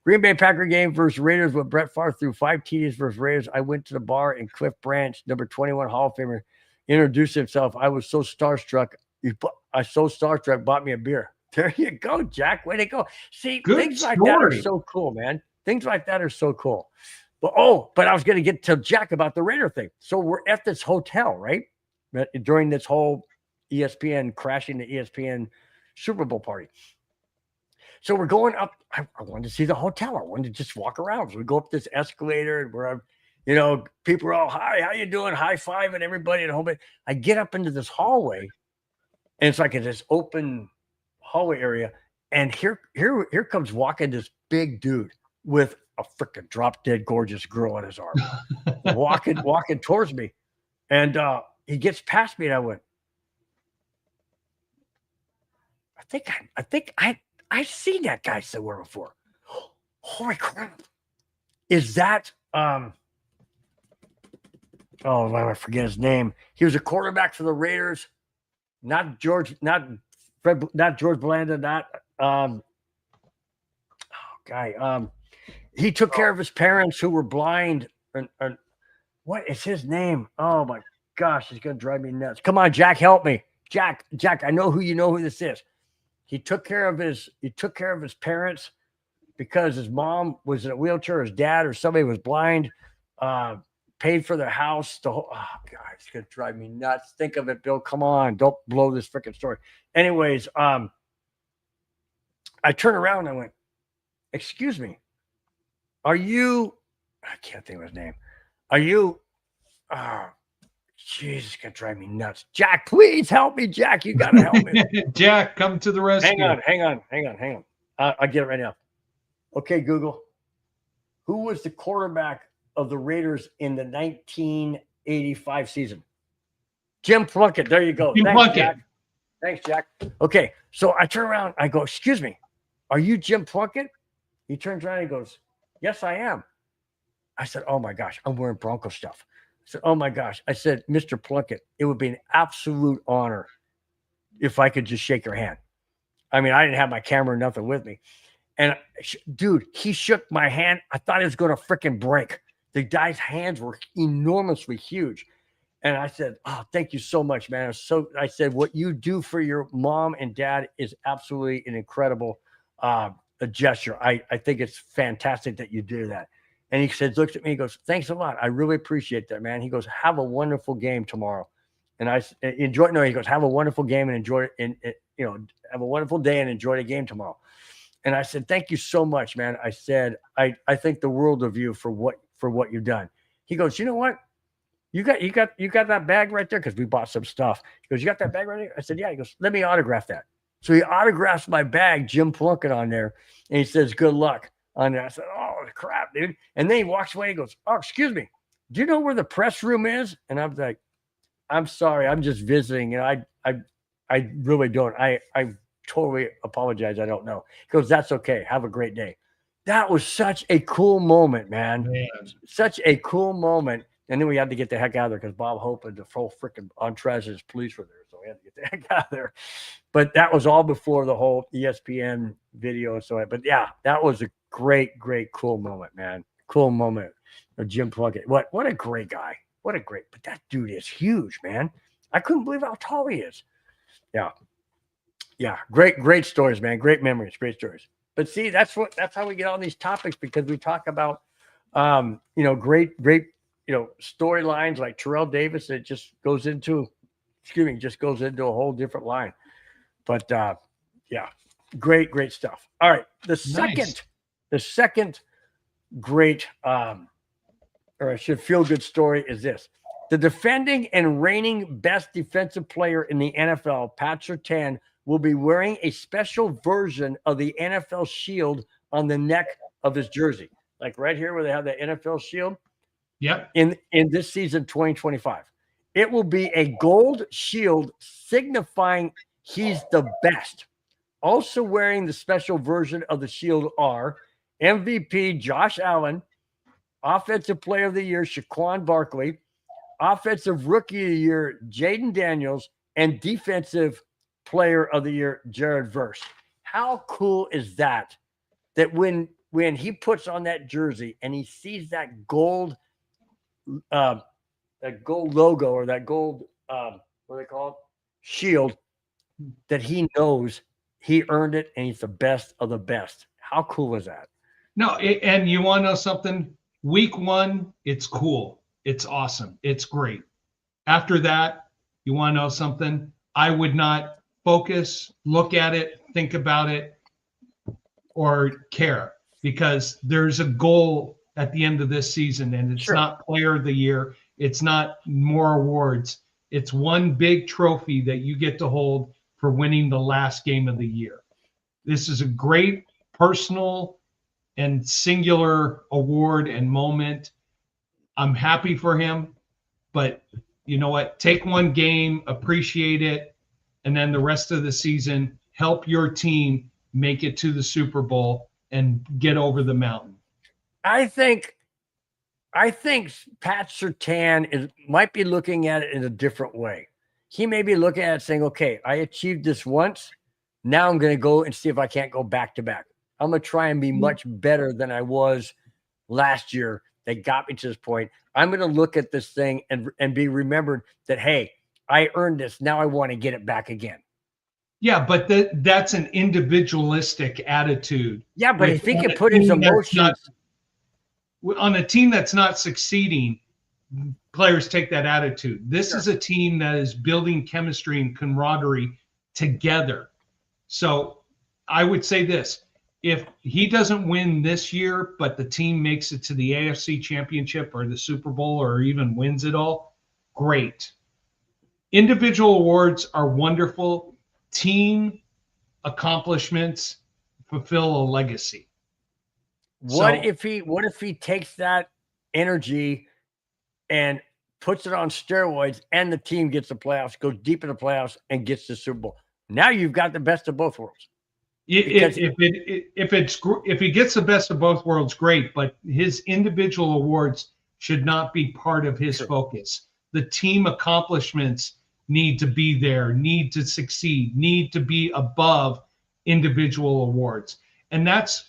Green Bay Packer game versus Raiders with Brett Favre threw 5 TDs versus Raiders. I went to the bar and Cliff Branch, number 21 Hall of Famer, introduced himself. I was so starstruck. Bought me a beer. There you go, Jack. Way to go. See, Good things story. like that are so cool, man. Things like that are so cool. But I was going to get to Jack about the Raider thing. So we're at this hotel, right? During this whole ESPN crashing the ESPN Super Bowl party. So we're going up. I wanted to see the hotel. I wanted to just walk around. So we go up this escalator and we're, people are all, hi, how you doing? High five and everybody at home. I get up into this hallway and it's like this open hallway area. And here comes walking this big dude with a freaking drop dead gorgeous girl in his arm, walking towards me. And he gets past me and I went, I think I've seen that guy somewhere before. Holy crap. Is that I forget his name. He was a quarterback for the Raiders. Not George Blanda, he took care of his parents who were blind. And what is his name? Oh my gosh, he's gonna drive me nuts. Come on, Jack, help me. Jack, I know who this is. He took care of his parents because his mom was in a wheelchair, his dad or somebody was blind, paid for their house. God, it's gonna drive me nuts. Think of it, Bill. Come on, don't blow this freaking story. Anyways, I turned around and I went, excuse me, are you, I can't think of his name. Are you, Jesus, gonna drive me nuts. Jack, please help me. Jack, you gotta help me. Jack, come to the rescue. Hang on. I'll get it right now. Okay, Google. Who was the quarterback of the Raiders in the 1985 season? Jim Plunkett. There you go. Thanks, Jack. Okay, so I turn around. I go, excuse me, are you Jim Plunkett? He turns around and he goes, yes, I am. I said, oh my gosh, I'm wearing Bronco stuff. I said, oh my gosh. I said, Mr. Plunkett, it would be an absolute honor if I could just shake your hand. I mean, I didn't have my camera or nothing with me. And dude, he shook my hand. I thought it was going to freaking break. The guy's hands were enormously huge. And I said, oh, thank you so much, man. I said, what you do for your mom and dad is absolutely an incredible a gesture. I think it's fantastic that you do that. And he said, looks at me, he goes, thanks a lot. I really appreciate that, man. He goes, have a wonderful game tomorrow. And I enjoy, no, he goes, have a wonderful game and enjoy it. And have a wonderful day and enjoy the game tomorrow. And I said, thank you so much, man. I said, I think the world of you for what you've done. He goes, you know what? You got that bag right there? Because we bought some stuff. He goes, you got that bag right there? I said, yeah. He goes, let me autograph that. So he autographs my bag, Jim Plunkett, on there. And he says, good luck on there. I said, oh, crap, dude. And then he walks away and he goes, oh, excuse me. Do you know where the press room is? And I'm like, I'm sorry. I'm just visiting. And I really don't. I totally apologize. I don't know. He goes, that's okay. Have a great day. That was such a cool moment, man. Such a cool moment. And then we had to get the heck out of there because Bob Hope and the full freaking entourage police were there. So we had to get the heck out of there. But that was all before the whole ESPN video. So, but yeah, that was a great, cool moment, man. Cool moment of Jim Plunkett. What a great guy. What a great, but that dude is huge, man. I couldn't believe how tall he is. Yeah. Yeah. Great stories, man. Great memories, great stories. But see, that's how we get on these topics, because we talk about, great, storylines like Terrell Davis that just goes into a whole different line. But yeah, great stuff. All right. The second great, or I should feel good story is this. The defending and reigning best defensive player in the NFL, Pat Surtain, will be wearing a special version of the NFL shield on the neck of his jersey. Like right here where they have the NFL shield. Yep. In this season 2025. It will be a gold shield signifying he's the best. Also wearing the special version of the shield are MVP Josh Allen, Offensive Player of the Year Saquon Barkley, Offensive Rookie of the Year Jaden Daniels, and Defensive Player of the Year Jared Verse. How cool is that? That when he puts on that jersey and he sees that gold logo, or that gold what do they call it? Shield, that he knows he earned it and he's the best of the best. How cool is that? No, and you want to know something? Week 1, it's cool. It's awesome. It's great. After that, you want to know something? I would not focus, look at it, think about it, or care, because there's a goal at the end of this season, and it's not Player of the Year. It's not more awards. It's one big trophy that you get to hold for winning the last game of the year. This is a great personal and singular award and moment. I'm happy for him, but you know what? Take one game, appreciate it, and then the rest of the season, help your team make it to the Super Bowl and get over the mountain. I think Pat Surtain might be looking at it in a different way. He may be looking at it saying, okay, I achieved this once. Now I'm going to go and see if I can't go back to back. I'm going to try and be much better than I was last year. That got me to this point. I'm going to look at this thing and be remembered that, hey, I earned this. Now I want to get it back again. Yeah, but that's an individualistic attitude. Yeah, but if he can put his emotions on a team that's not succeeding, players take that attitude. This is a team that is building chemistry and camaraderie together. So I would say this: if he doesn't win this year, but the team makes it to the AFC Championship or the Super Bowl or even wins it all, great. Individual awards are wonderful. Team accomplishments fulfill a legacy. What if he takes that energy and puts it on steroids, and the team gets the playoffs, goes deep in the playoffs, and gets the Super Bowl? Now you've got the best of both worlds. If he gets the best of both worlds, great. But his individual awards should not be part of his focus. The team accomplishments need to be there, need to succeed, need to be above individual awards. And that's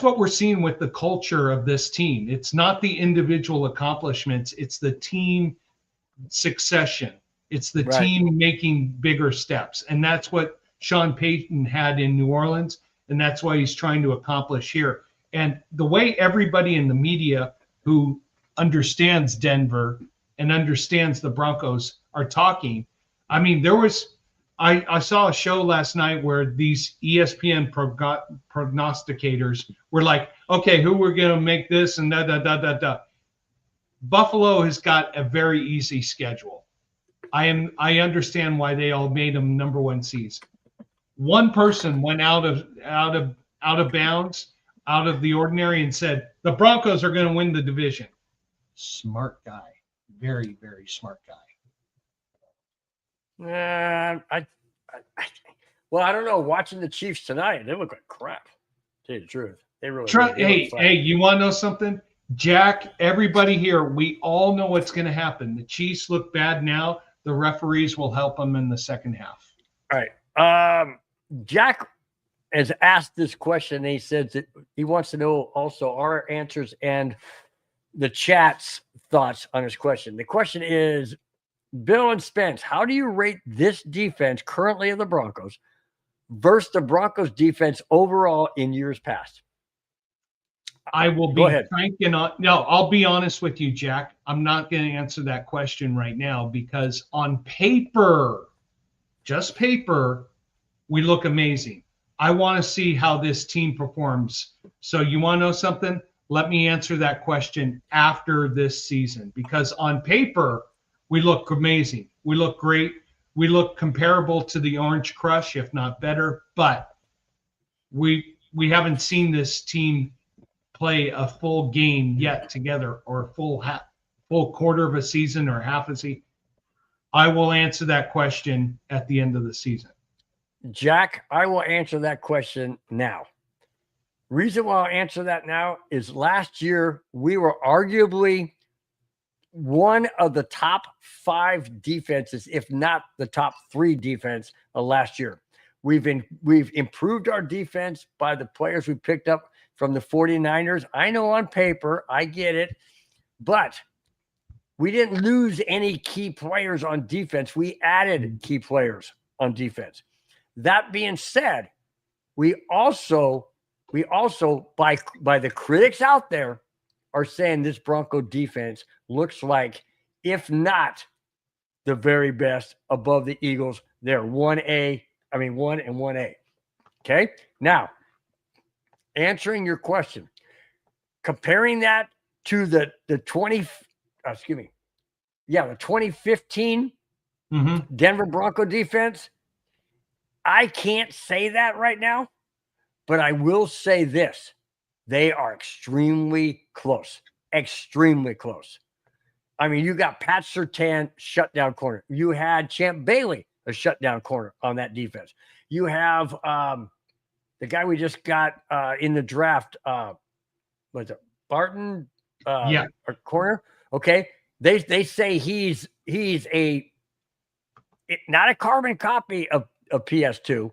what we're seeing with the culture of this team. It's not the individual accomplishments, it's the team succession. It's the team making bigger steps. And that's what Sean Payton had in New Orleans, and that's why he's trying to accomplish here. And the way everybody in the media who understands Denver and understands the Broncos are talking, I mean, I saw a show last night where these ESPN prognosticators were like, okay, who we're going to make this and da. Buffalo has got a very easy schedule. I understand why they all made them number 1 seeds. One person went out of bounds, out of the ordinary, and said the Broncos are going to win the division. Smart guy, very, very smart guy. I don't know. Watching the Chiefs tonight, they look like crap. To tell you the truth, they really. Hey, you want to know something? Jack, everybody here, we all know what's going to happen. The Chiefs look bad now. the referees will help them in the second half. All right. Jack has asked this question. And he says that he wants to know also our answers and the chat's thoughts on his question. The question is, Bill and Spence, how do you rate this defense currently of the Broncos versus the Broncos defense overall in years past? I will Go be ahead. frank and no, I'll be honest with you, Jack. I'm not going to answer that question right now because on paper, just paper, we look amazing. I want to see how this team performs. So you want to know something? Let me answer that question after this season because on paper, we look amazing. We look great. We look comparable to the Orange Crush, if not better. But we haven't seen this team play a full game yet together, or a full quarter of a season or half a season. I will answer that question at the end of the season. Jack, I will answer that question now. Reason why I'll answer that now is last year we were arguably one of the top 5 defenses, if not the top 3 defense of last year. We've improved our defense by the players we picked up from the 49ers. I know on paper, I get it, but we didn't lose any key players on defense. We added key players on defense. That being said, we also by the critics out there are saying this Bronco defense looks like, if not the very best, above the Eagles. They're 1 and 1A. Okay. Now, answering your question, comparing that to the 2015 Denver Bronco defense, I can't say that right now, but I will say this. They are extremely close. Extremely close. I mean, you got Pat Surtain, shutdown corner. You had Champ Bailey, a shutdown corner on that defense. You have the guy we just got in the draft, was it Barton? A corner. Okay. They say he's not a carbon copy of PS2,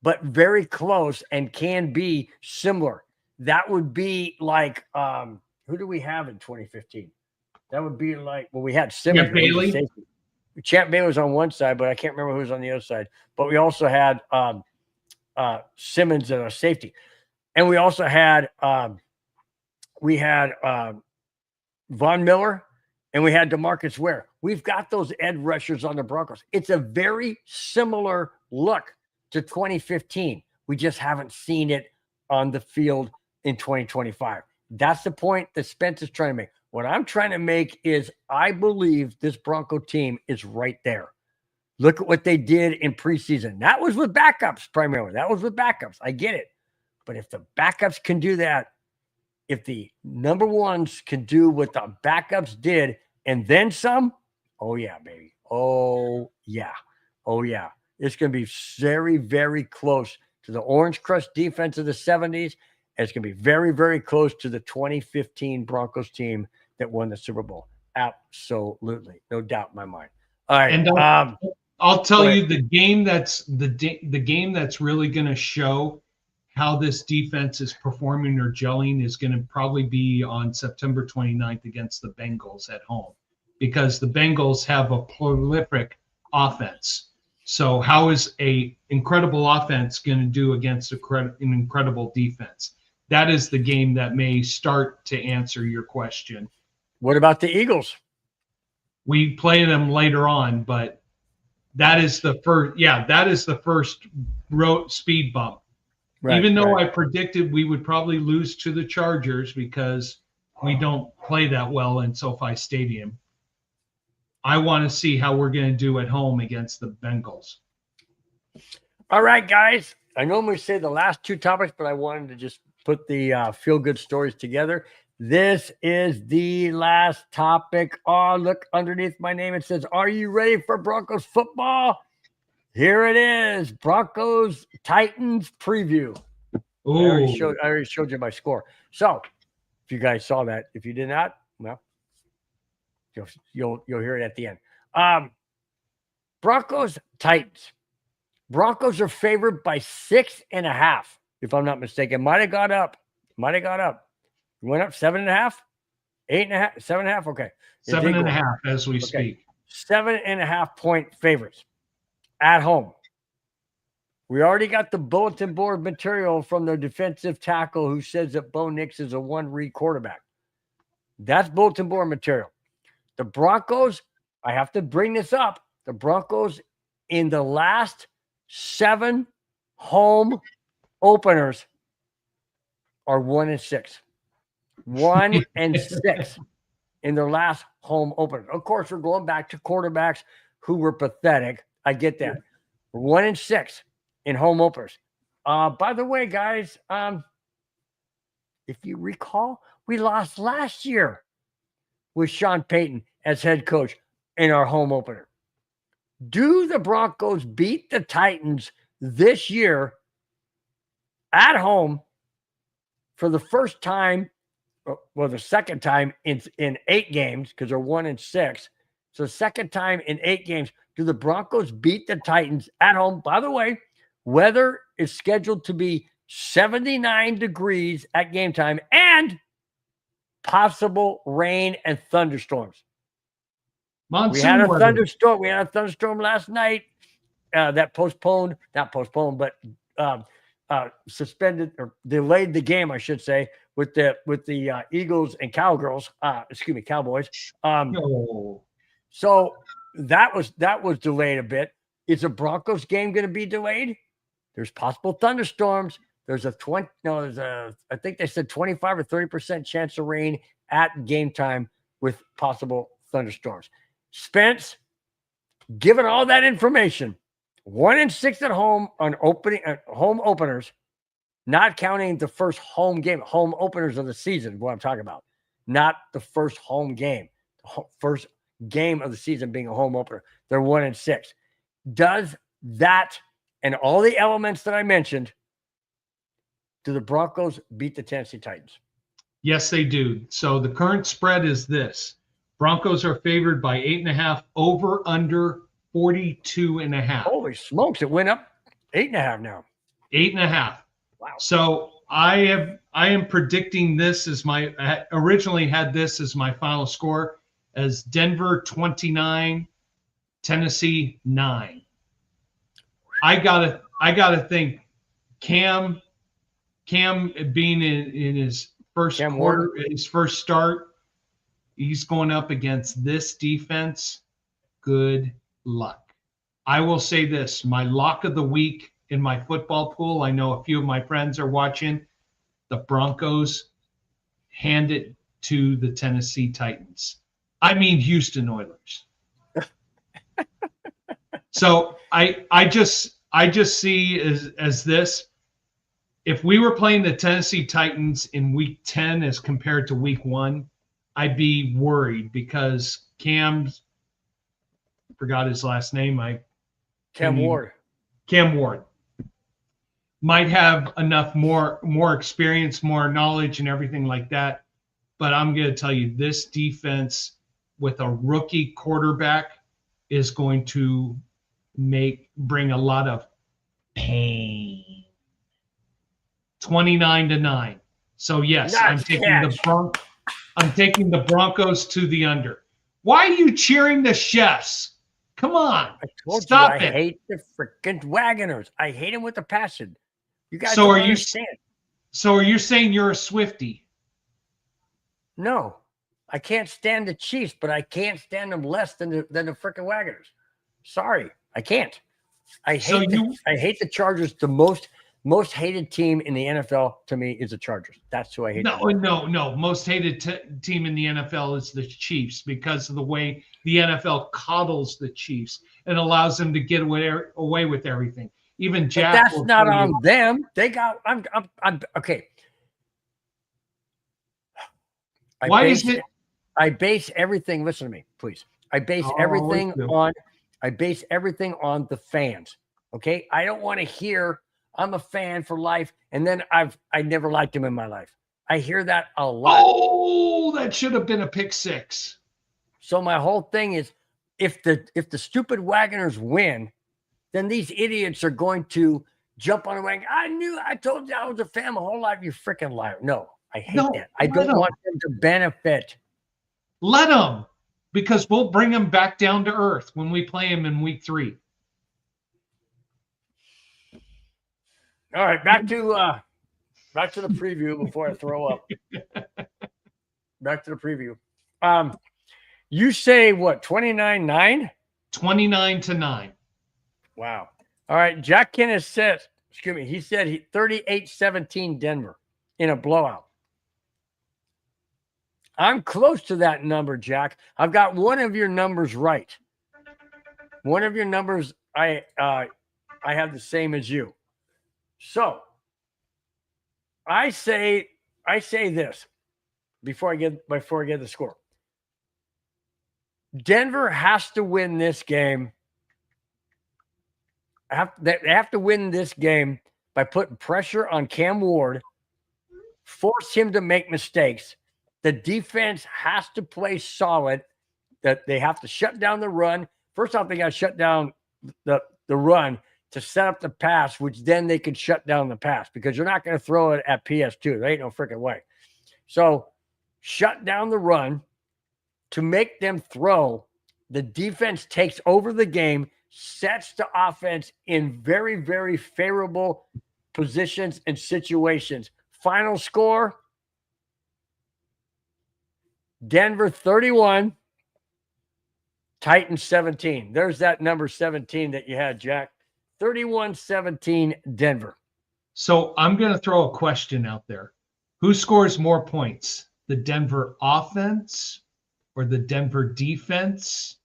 but very close and can be similar. That would be like, who do we have in 2015? That would be like, well, we had Simmons. Champ Bailey. Champ Bailey was on one side, but I can't remember who was on the other side. But we also had Simmons as a safety. And we also had Von Miller, and we had DeMarcus Ware. We've got those edge rushers on the Broncos. It's a very similar look to 2015. We just haven't seen it on the field in 2025. That's the point that Spence is trying to make. What I'm trying to make is I believe this Bronco team is right there. Look at what they did in preseason. That was with backups primarily. That was with backups. I get it. But if the backups can do that, if the number ones can do what the backups did and then some, oh, yeah, baby. Oh, yeah. Oh, yeah. It's going to be very, very close to the Orange Crush defense of the 70s. And it's going to be very, very close to the 2015 Broncos team that won the Super Bowl. Absolutely. No doubt in my mind. All right. And I'll tell you the game that's the game that's really going to show how this defense is performing or gelling is going to probably be on September 29th against the Bengals at home, because the Bengals have a prolific offense. So how is a incredible offense going to do against an incredible defense? That is the game that may start to answer your question. What about the Eagles? We play them later on, but that is the first. Yeah, that is the first road speed bump. Right, even though I predicted we would probably lose to the Chargers because we don't play that well in SoFi Stadium, I want to see how we're going to do at home against the Bengals. All right, guys. I normally say the last 2 topics, but I wanted to just put the feel-good stories together. This is the last topic. Oh, look underneath my name. It says, are you ready for Broncos football? Here it is. Broncos Titans preview. I already showed you my score. So if you guys saw that, if you did not, well, you'll hear it at the end. Broncos, Titans. Broncos are favored by 6.5, if I'm not mistaken. Might have got up. Went up 7.5, 8.5, 7.5. Okay. 7.5 as we speak. 7.5 point favorites at home. We already got the bulletin board material from the defensive tackle who says that Bo Nix is a one-read quarterback. That's bulletin board material. The Broncos, I have to bring this up. The Broncos in the last 7 home openers are 1-6. 1-6 in their last home opener. Of course, we're going back to quarterbacks who were pathetic. I get that. 1-6 in home openers. By the way, guys, if you recall, we lost last year with Sean Payton as head coach in our home opener. Do the Broncos beat the Titans this year at home for the first time, well, the second time in 8 games, because they're 1-6. So second time in 8 games, do the Broncos beat the Titans at home? By the way, weather is scheduled to be 79 degrees at game time and possible rain and thunderstorms. We had a thunderstorm. We had a thunderstorm last night that suspended or delayed the game, I should say, with the Eagles and Cowboys. So that was delayed a bit. Is the Broncos game going to be delayed? There's possible thunderstorms. I think they said 25 or 30% chance of rain at game time with possible thunderstorms. Spence, given all that information, 1-6 at home on home openers, not counting the first home game, home openers of the season, what I'm talking about, not the first home game, first game of the season being a home opener. They're 1-6. Does that and all the elements that I mentioned, do the Broncos beat the Tennessee Titans? Yes, they do. So the current spread is this. Broncos are favored by 8.5, over under 42.5. Holy smokes, it went up 8.5 now. 8.5. Wow. So I am predicting this as I originally had this as my final score as Denver 29, Tennessee 9. I gotta think Cam being in his first quarter, his first start, he's going up against this defense. Good luck. I will say this, my lock of the week in my football pool, I know a few of my friends are watching, the Broncos hand it to the Tennessee Titans. I mean Houston Oilers. So I just see as this, if we were playing the Tennessee Titans in week 10 as compared to week 1, I'd be worried because forgot his last name. Cam Ward might have enough more experience, more knowledge and everything like that. But I'm going to tell you, this defense with a rookie quarterback is going to bring a lot of pain. 29-9. So yes, I'm taking the Broncos to the under. Why are you cheering the Chefs? Come on. Stop it. I hate the freaking Wagoners. I hate them with a passion. You guys don't understand. So are you saying you're a Swiftie? No. I can't stand the Chiefs, but I can't stand them less than the freaking Wagoners. Sorry, I can't. I hate the Chargers. The most hated team in the NFL to me is the Chargers. That's who I hate. No. Most hated team in the NFL is the Chiefs because of the way the NFL coddles the Chiefs and allows them to get away with everything. Even Jack. But that's not on them. They got. I'm okay. I base everything. Listen to me, please. I base everything on the fans. Okay, I don't want to hear I'm a fan for life, and then I never liked him in my life. I hear that a lot. Oh, that should have been a pick 6. So my whole thing is, if the stupid Wagoners win, then these idiots are going to jump on the wagon. I told you I was a fan my whole life, you freaking liar. No, I hate that. I don't want them to benefit. Let them, because we'll bring them back down to earth when we play them in week 3. All right, back to the preview before I throw up. Back to the preview. You say what, 29-9? 29-9. Wow. All right, Jack Kenneth says, he said 38-17 Denver in a blowout. I'm close to that number, Jack. I've got one of your numbers right. One of your numbers I have the same as you. So I say this before I get the score. Denver has to win this game. They have to win this game by putting pressure on Cam Ward, force him to make mistakes. The defense has to play solid. That they have to shut down the run. First off, they got to shut down the run to set up the pass, which then they could shut down the pass because you're not going to throw it at PS2. There ain't no freaking way. So shut down the run to make them throw. The defense takes over the game, sets the offense in very, very favorable positions and situations. Final score, Denver 31, Titans 17. There's that number 17 that you had, Jack. 31-17 Denver. So I'm going to throw a question out there. Who scores more points, the Denver offense or the Denver defense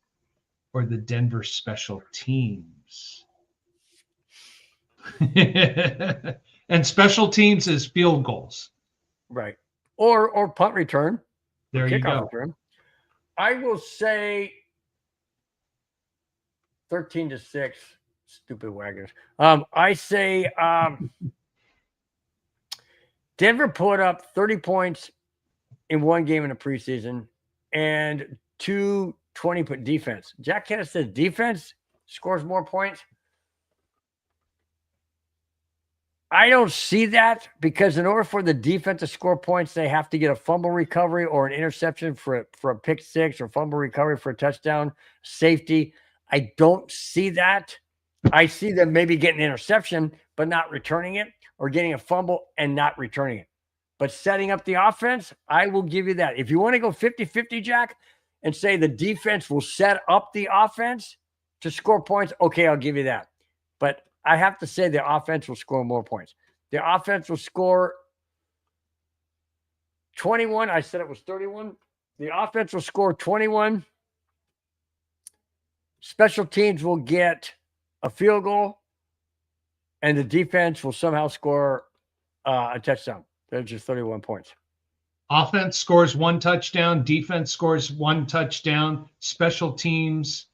or the Denver special teams? And special teams is field goals. Right. Or punt return. There you go. Return. I will say 13-6. Stupid Wagoners. I say Denver put up 30 points in one game in the preseason and 2 20-point defense. Jack Kenneth says defense scores more points. I don't see that because in order for the defense to score points, they have to get a fumble recovery or an interception for a pick six or fumble recovery for a touchdown, safety. I don't see that. I see them maybe getting an interception, but not returning it, or getting a fumble and not returning it. But setting up the offense, I will give you that. If you want to go 50-50, Jack, and say the defense will set up the offense to score points, okay, I'll give you that. But I have to say the offense will score more points. The offense will score 21. I said it was 31. The offense will score 21. Special teams will get a field goal, and the defense will somehow score a touchdown. There's just 31 points. Offense scores 1 touchdown. Defense scores 1 touchdown. Special teams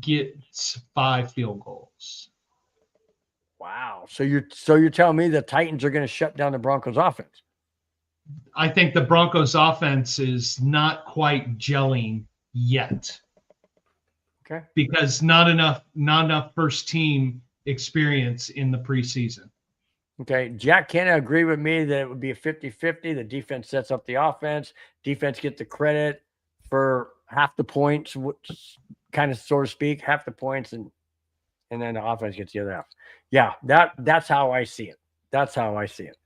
gets 5 field goals. Wow. So you're telling me the Titans are going to shut down the Broncos offense? I think the Broncos offense is not quite gelling yet. Okay. Because not enough first team experience in the preseason. Okay. Jack Kenneth agree with me that it would be a 50-50. The defense sets up the offense. Defense gets the credit for half the points, which kind of, so to speak, half the points, and then the offense gets the other half. Yeah, that's how I see it. That's how I see it.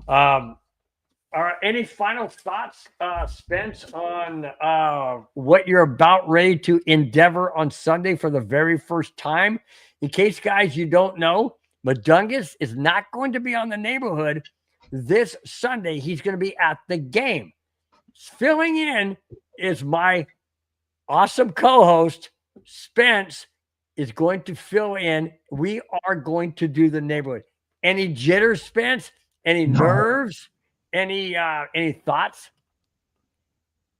All right. Any final thoughts, Spence, on what you're about ready to endeavor on Sunday for the very first time? In case, guys, you don't know, Madungus is not going to be on the neighborhood this Sunday. He's going to be at the game. Filling in is my awesome co-host, Spence, is going to fill in. We are going to do the neighborhood. Any jitters, Spence? Any nerves? Any thoughts?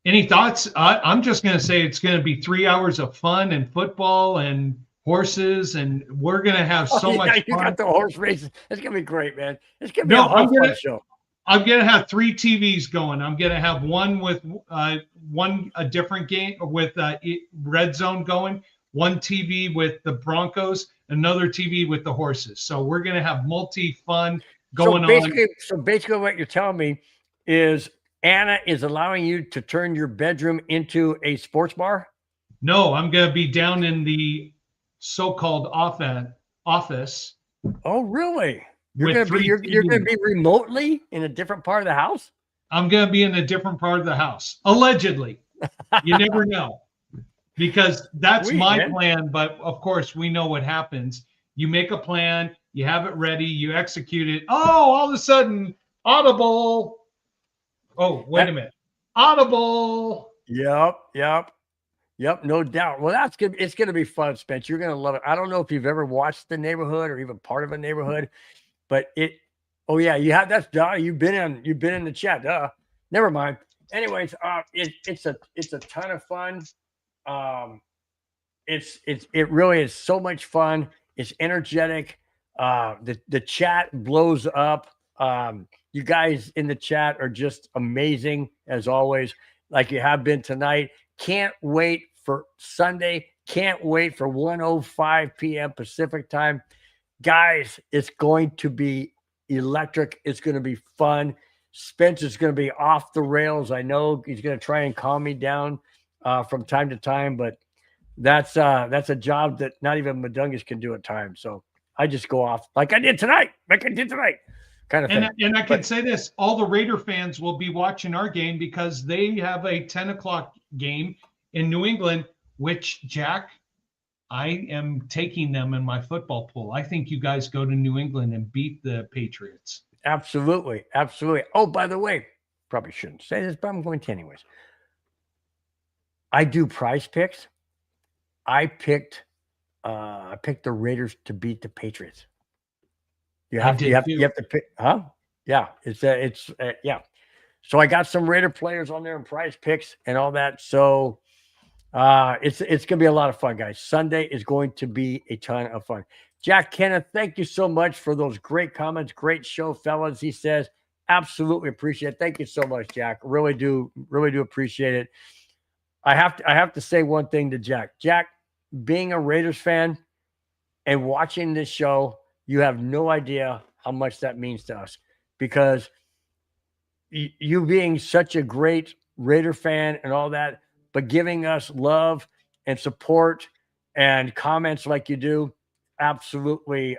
Any thoughts? I'm just going to say it's going to be 3 hours of fun and football and horses, and we're going to have so much fun. You got the horse races. It's going to be great, man. It's going to be a fun show. I'm gonna have 3 TVs going. I'm gonna have one with a different game with Red Zone going, one TV with the Broncos, another TV with the horses. So we're gonna have multi-fun going on. So basically, what you're telling me is Anna is allowing you to turn your bedroom into a sports bar. No, I'm gonna be down in the so-called office. Oh, really? With You're 3 gonna TVs. be remotely in a different part of the house? I'm going to be in a different part of the house, allegedly. You never know, because that's Sweet, my man. plan. But of course, we know what happens. You make a plan, you have it ready, you execute it. Oh, all of a sudden, audible. Oh, wait a minute. Audible. Yep, no doubt. Well, that's good. It's gonna be fun, Spence. You're gonna love it. I don't know if you've ever watched The Neighborhood or even part of a neighborhood, but oh yeah, you have. That's duh. You've been in the chat. Duh. Never mind. Anyways, it's a ton of fun. It really is so much fun. It's energetic. The chat blows up. You guys in the chat are just amazing as always, like you have been tonight. Can't wait for Sunday. Can't wait for 1:05 p.m. Pacific time. Guys, it's going to be electric. It's going to be fun. Spence is going to be off the rails. I know he's going to try and calm me down from time to time, but that's a job that not even Madungus can do at times. So I just go off like I did tonight, kind of thing. And I can say this: all the Raider fans will be watching our game because they have a 10 o'clock game in New England, which, Jack, I am taking them in my football pool. I think you guys go to New England and beat the Patriots. Absolutely. Oh, by the way, probably shouldn't say this, but I'm going to anyways. I do prize picks. I picked the Raiders to beat the Patriots. You have to pick, huh? Yeah, yeah. So I got some Raider players on there and prize picks and all that. So it's gonna be a lot of fun, guys. Sunday is going to be a ton of fun. Jack Kenneth, thank you so much for those great comments. Great show, fellas. He says, absolutely appreciate it. Thank you so much, Jack. Really do appreciate it. I have to say one thing to Jack. Jack, being a Raiders fan and watching this show, you have no idea how much that means to us, because you being such a great Raider fan and all that, but giving us love and support and comments like you do, absolutely,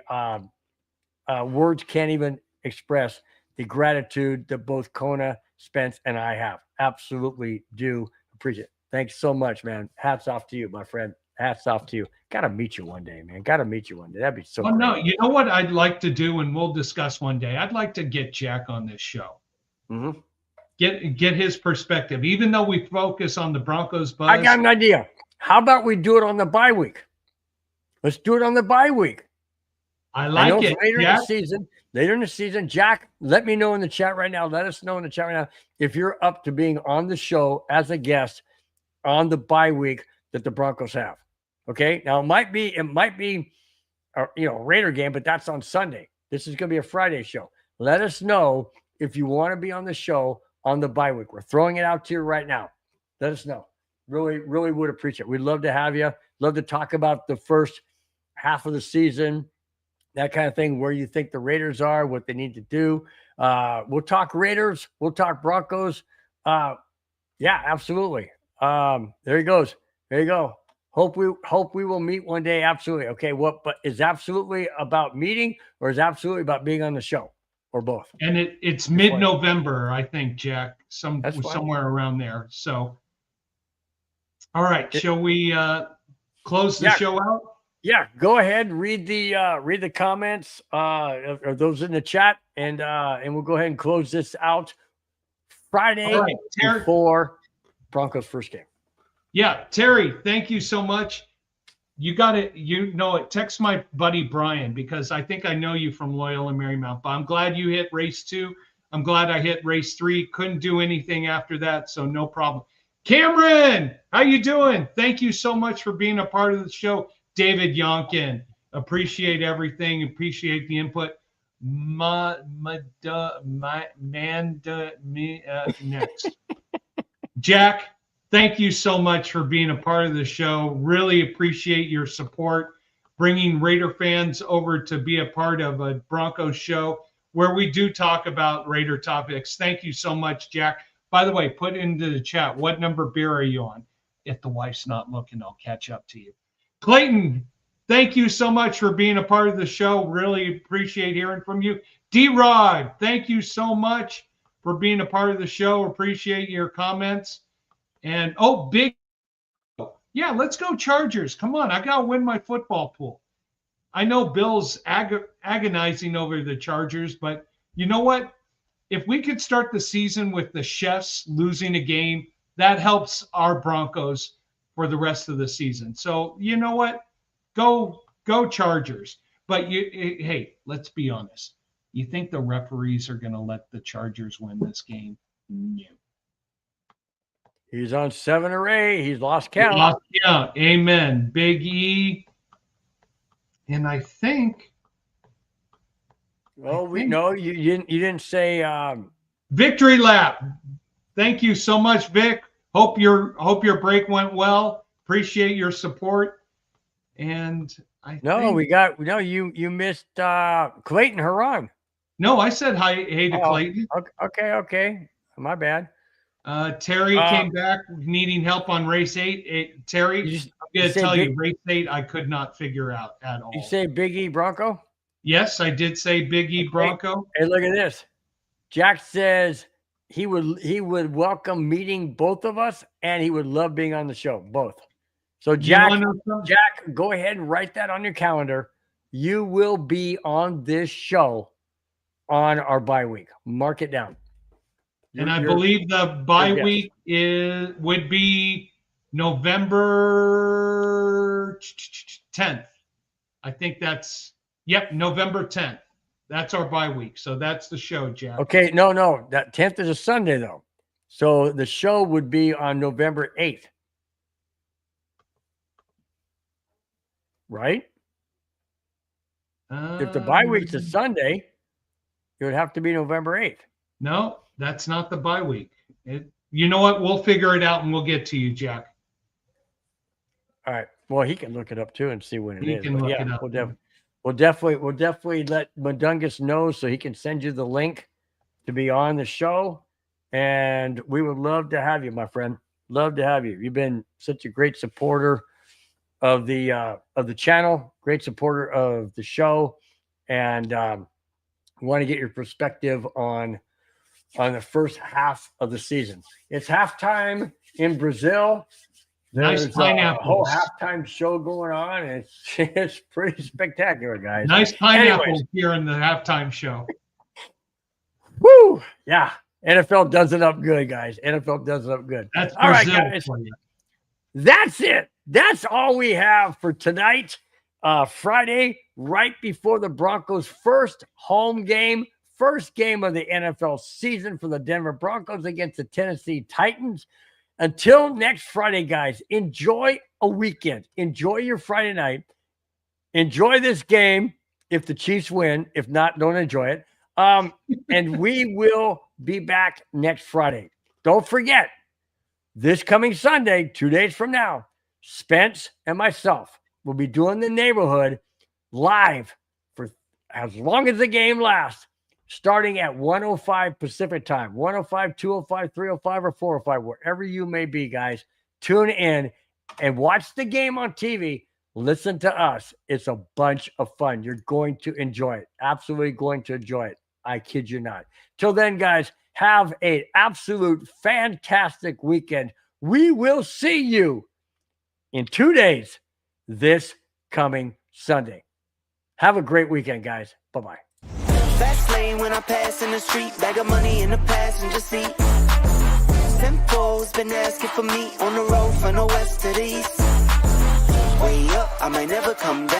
words can't even express the gratitude that both Kona, Spence, and I have. Absolutely do appreciate it. Thanks so much, man. Hats off to you, my friend. Hats off to you. Got to meet you one day, man. Got to meet you one day. That'd be so great. No, you know what I'd like to do, and we'll discuss one day. I'd like to get Jack on this show. Mm-hmm. Get his perspective. Even though we focus on the Broncos buzz, I got an idea. How about we do it on the bye week? Let's do it on the bye week. I like it. Later in the season, Jack, let me know in the chat right now. Let us know in the chat right now if you're up to being on the show as a guest on the bye week that the Broncos have. Okay. Now it might be a Raider game, but that's on Sunday. This is going to be a Friday show. Let us know if you want to be on the show on the bye week. We're throwing it out to you right now. Let us know. Really, really would appreciate it. We'd love to have you. Love to talk about the first half of the season, that kind of thing, where you think the Raiders are, what they need to do. We'll talk Raiders. We'll talk Broncos. Yeah, absolutely. There he goes. There you go. Hope we will meet one day. Absolutely. Okay. But is absolutely about meeting, or is absolutely about being on the show, or both? And it's mid-November, I think, Jack, somewhere around there. So, all right. Shall we close the show out? Yeah. Go ahead. Read the comments or those in the chat, and we'll go ahead and close this out Friday before Broncos first game. Yeah, Terry, thank you so much. You got it. You know it. Text my buddy Brian, because I think I know you from Loyola Marymount. But I'm glad you hit race 2. I'm glad I hit race 3. Couldn't do anything after that, so no problem. Cameron, how you doing? Thank you so much for being a part of the show. David Yonkin, appreciate everything. Appreciate the input. next. Jack, thank you so much for being a part of the show. Really appreciate your support, bringing Raider fans over to be a part of a Broncos show where we do talk about Raider topics. Thank you so much, Jack. By the way, put into the chat, what number beer are you on? If the wife's not looking, I'll catch up to you. Clayton, thank you so much for being a part of the show. Really appreciate hearing from you. D-Rod, thank you so much for being a part of the show. Appreciate your comments. And, Big. Yeah, let's go Chargers. Come on, I got to win my football pool. I know Bill's agonizing over the Chargers, but you know what? If we could start the season with the Chefs losing a game, that helps our Broncos for the rest of the season. So you know what? Go Chargers. But hey, let's be honest. You think the referees are going to let the Chargers win this game? No. He's on 7 or 8. He's lost count. Lost count. Amen. Big E. And I think. Oh, you didn't say victory lap. Thank you so much, Vic. Hope your break went well. Appreciate your support. And you missed Clayton Haran. No, I said hey to Clayton. Okay. My bad. Terry came back needing help on race 8. Terry, I'm going to tell you, race 8 I could not figure out at all. You say Big E Bronco? Yes, I did say Big E Bronco. Hey, look at this. Jack says he would welcome meeting both of us, and he would love being on the show, both. So Jack, go ahead and write that on your calendar. You will be on this show on our bye week. Mark it down. And I believe the bye week would be November 10th. I think that's November 10th. That's our bye week. So that's the show, Jack. Okay, no. That 10th is a Sunday, though. So the show would be on November 8th. Right? If the bye week's a Sunday, it would have to be November 8th. No, that's not the bye week. You know what? We'll figure it out and we'll get to you, Jack. All right. Well, he can look it up too and see when it is. He can look it up. We'll definitely let Mundungus know so he can send you the link to be on the show. And we would love to have you, my friend. Love to have you. You've been such a great supporter of the channel, great supporter of the show, and want to get your perspective on the first half of the season. It's halftime in Brazil. There's a whole halftime show going on. And it's pretty spectacular, guys. Nice pineapples here in the halftime show. Woo! Yeah. NFL does it up good, guys. NFL does it up good. That's all right, guys. That's it. That's all we have for tonight. Friday, right before the Broncos' first home game, first game of the NFL season for the Denver Broncos against the Tennessee Titans. Until next Friday, guys, enjoy a weekend. Enjoy your Friday night. Enjoy this game if the Chiefs win. If not, don't enjoy it. And we will be back next Friday. Don't forget, this coming Sunday, 2 days from now, Spence and myself will be doing the neighborhood live for as long as the game lasts, starting at 1:05 Pacific time, 1:05, 2:05, 3:05, or 4:05, wherever you may be, guys. Tune in and watch the game on TV. Listen to us. It's a bunch of fun. You're going to enjoy it. Absolutely going to enjoy it. I kid you not. Till then, guys, have an absolute fantastic weekend. We will see you in 2 days this coming Sunday. Have a great weekend, guys. Bye-bye. Fast lane when I pass in the street, bag of money in the passenger seat. Simcoe's been asking for me on the road from the west to the east. Way up, I might never come back.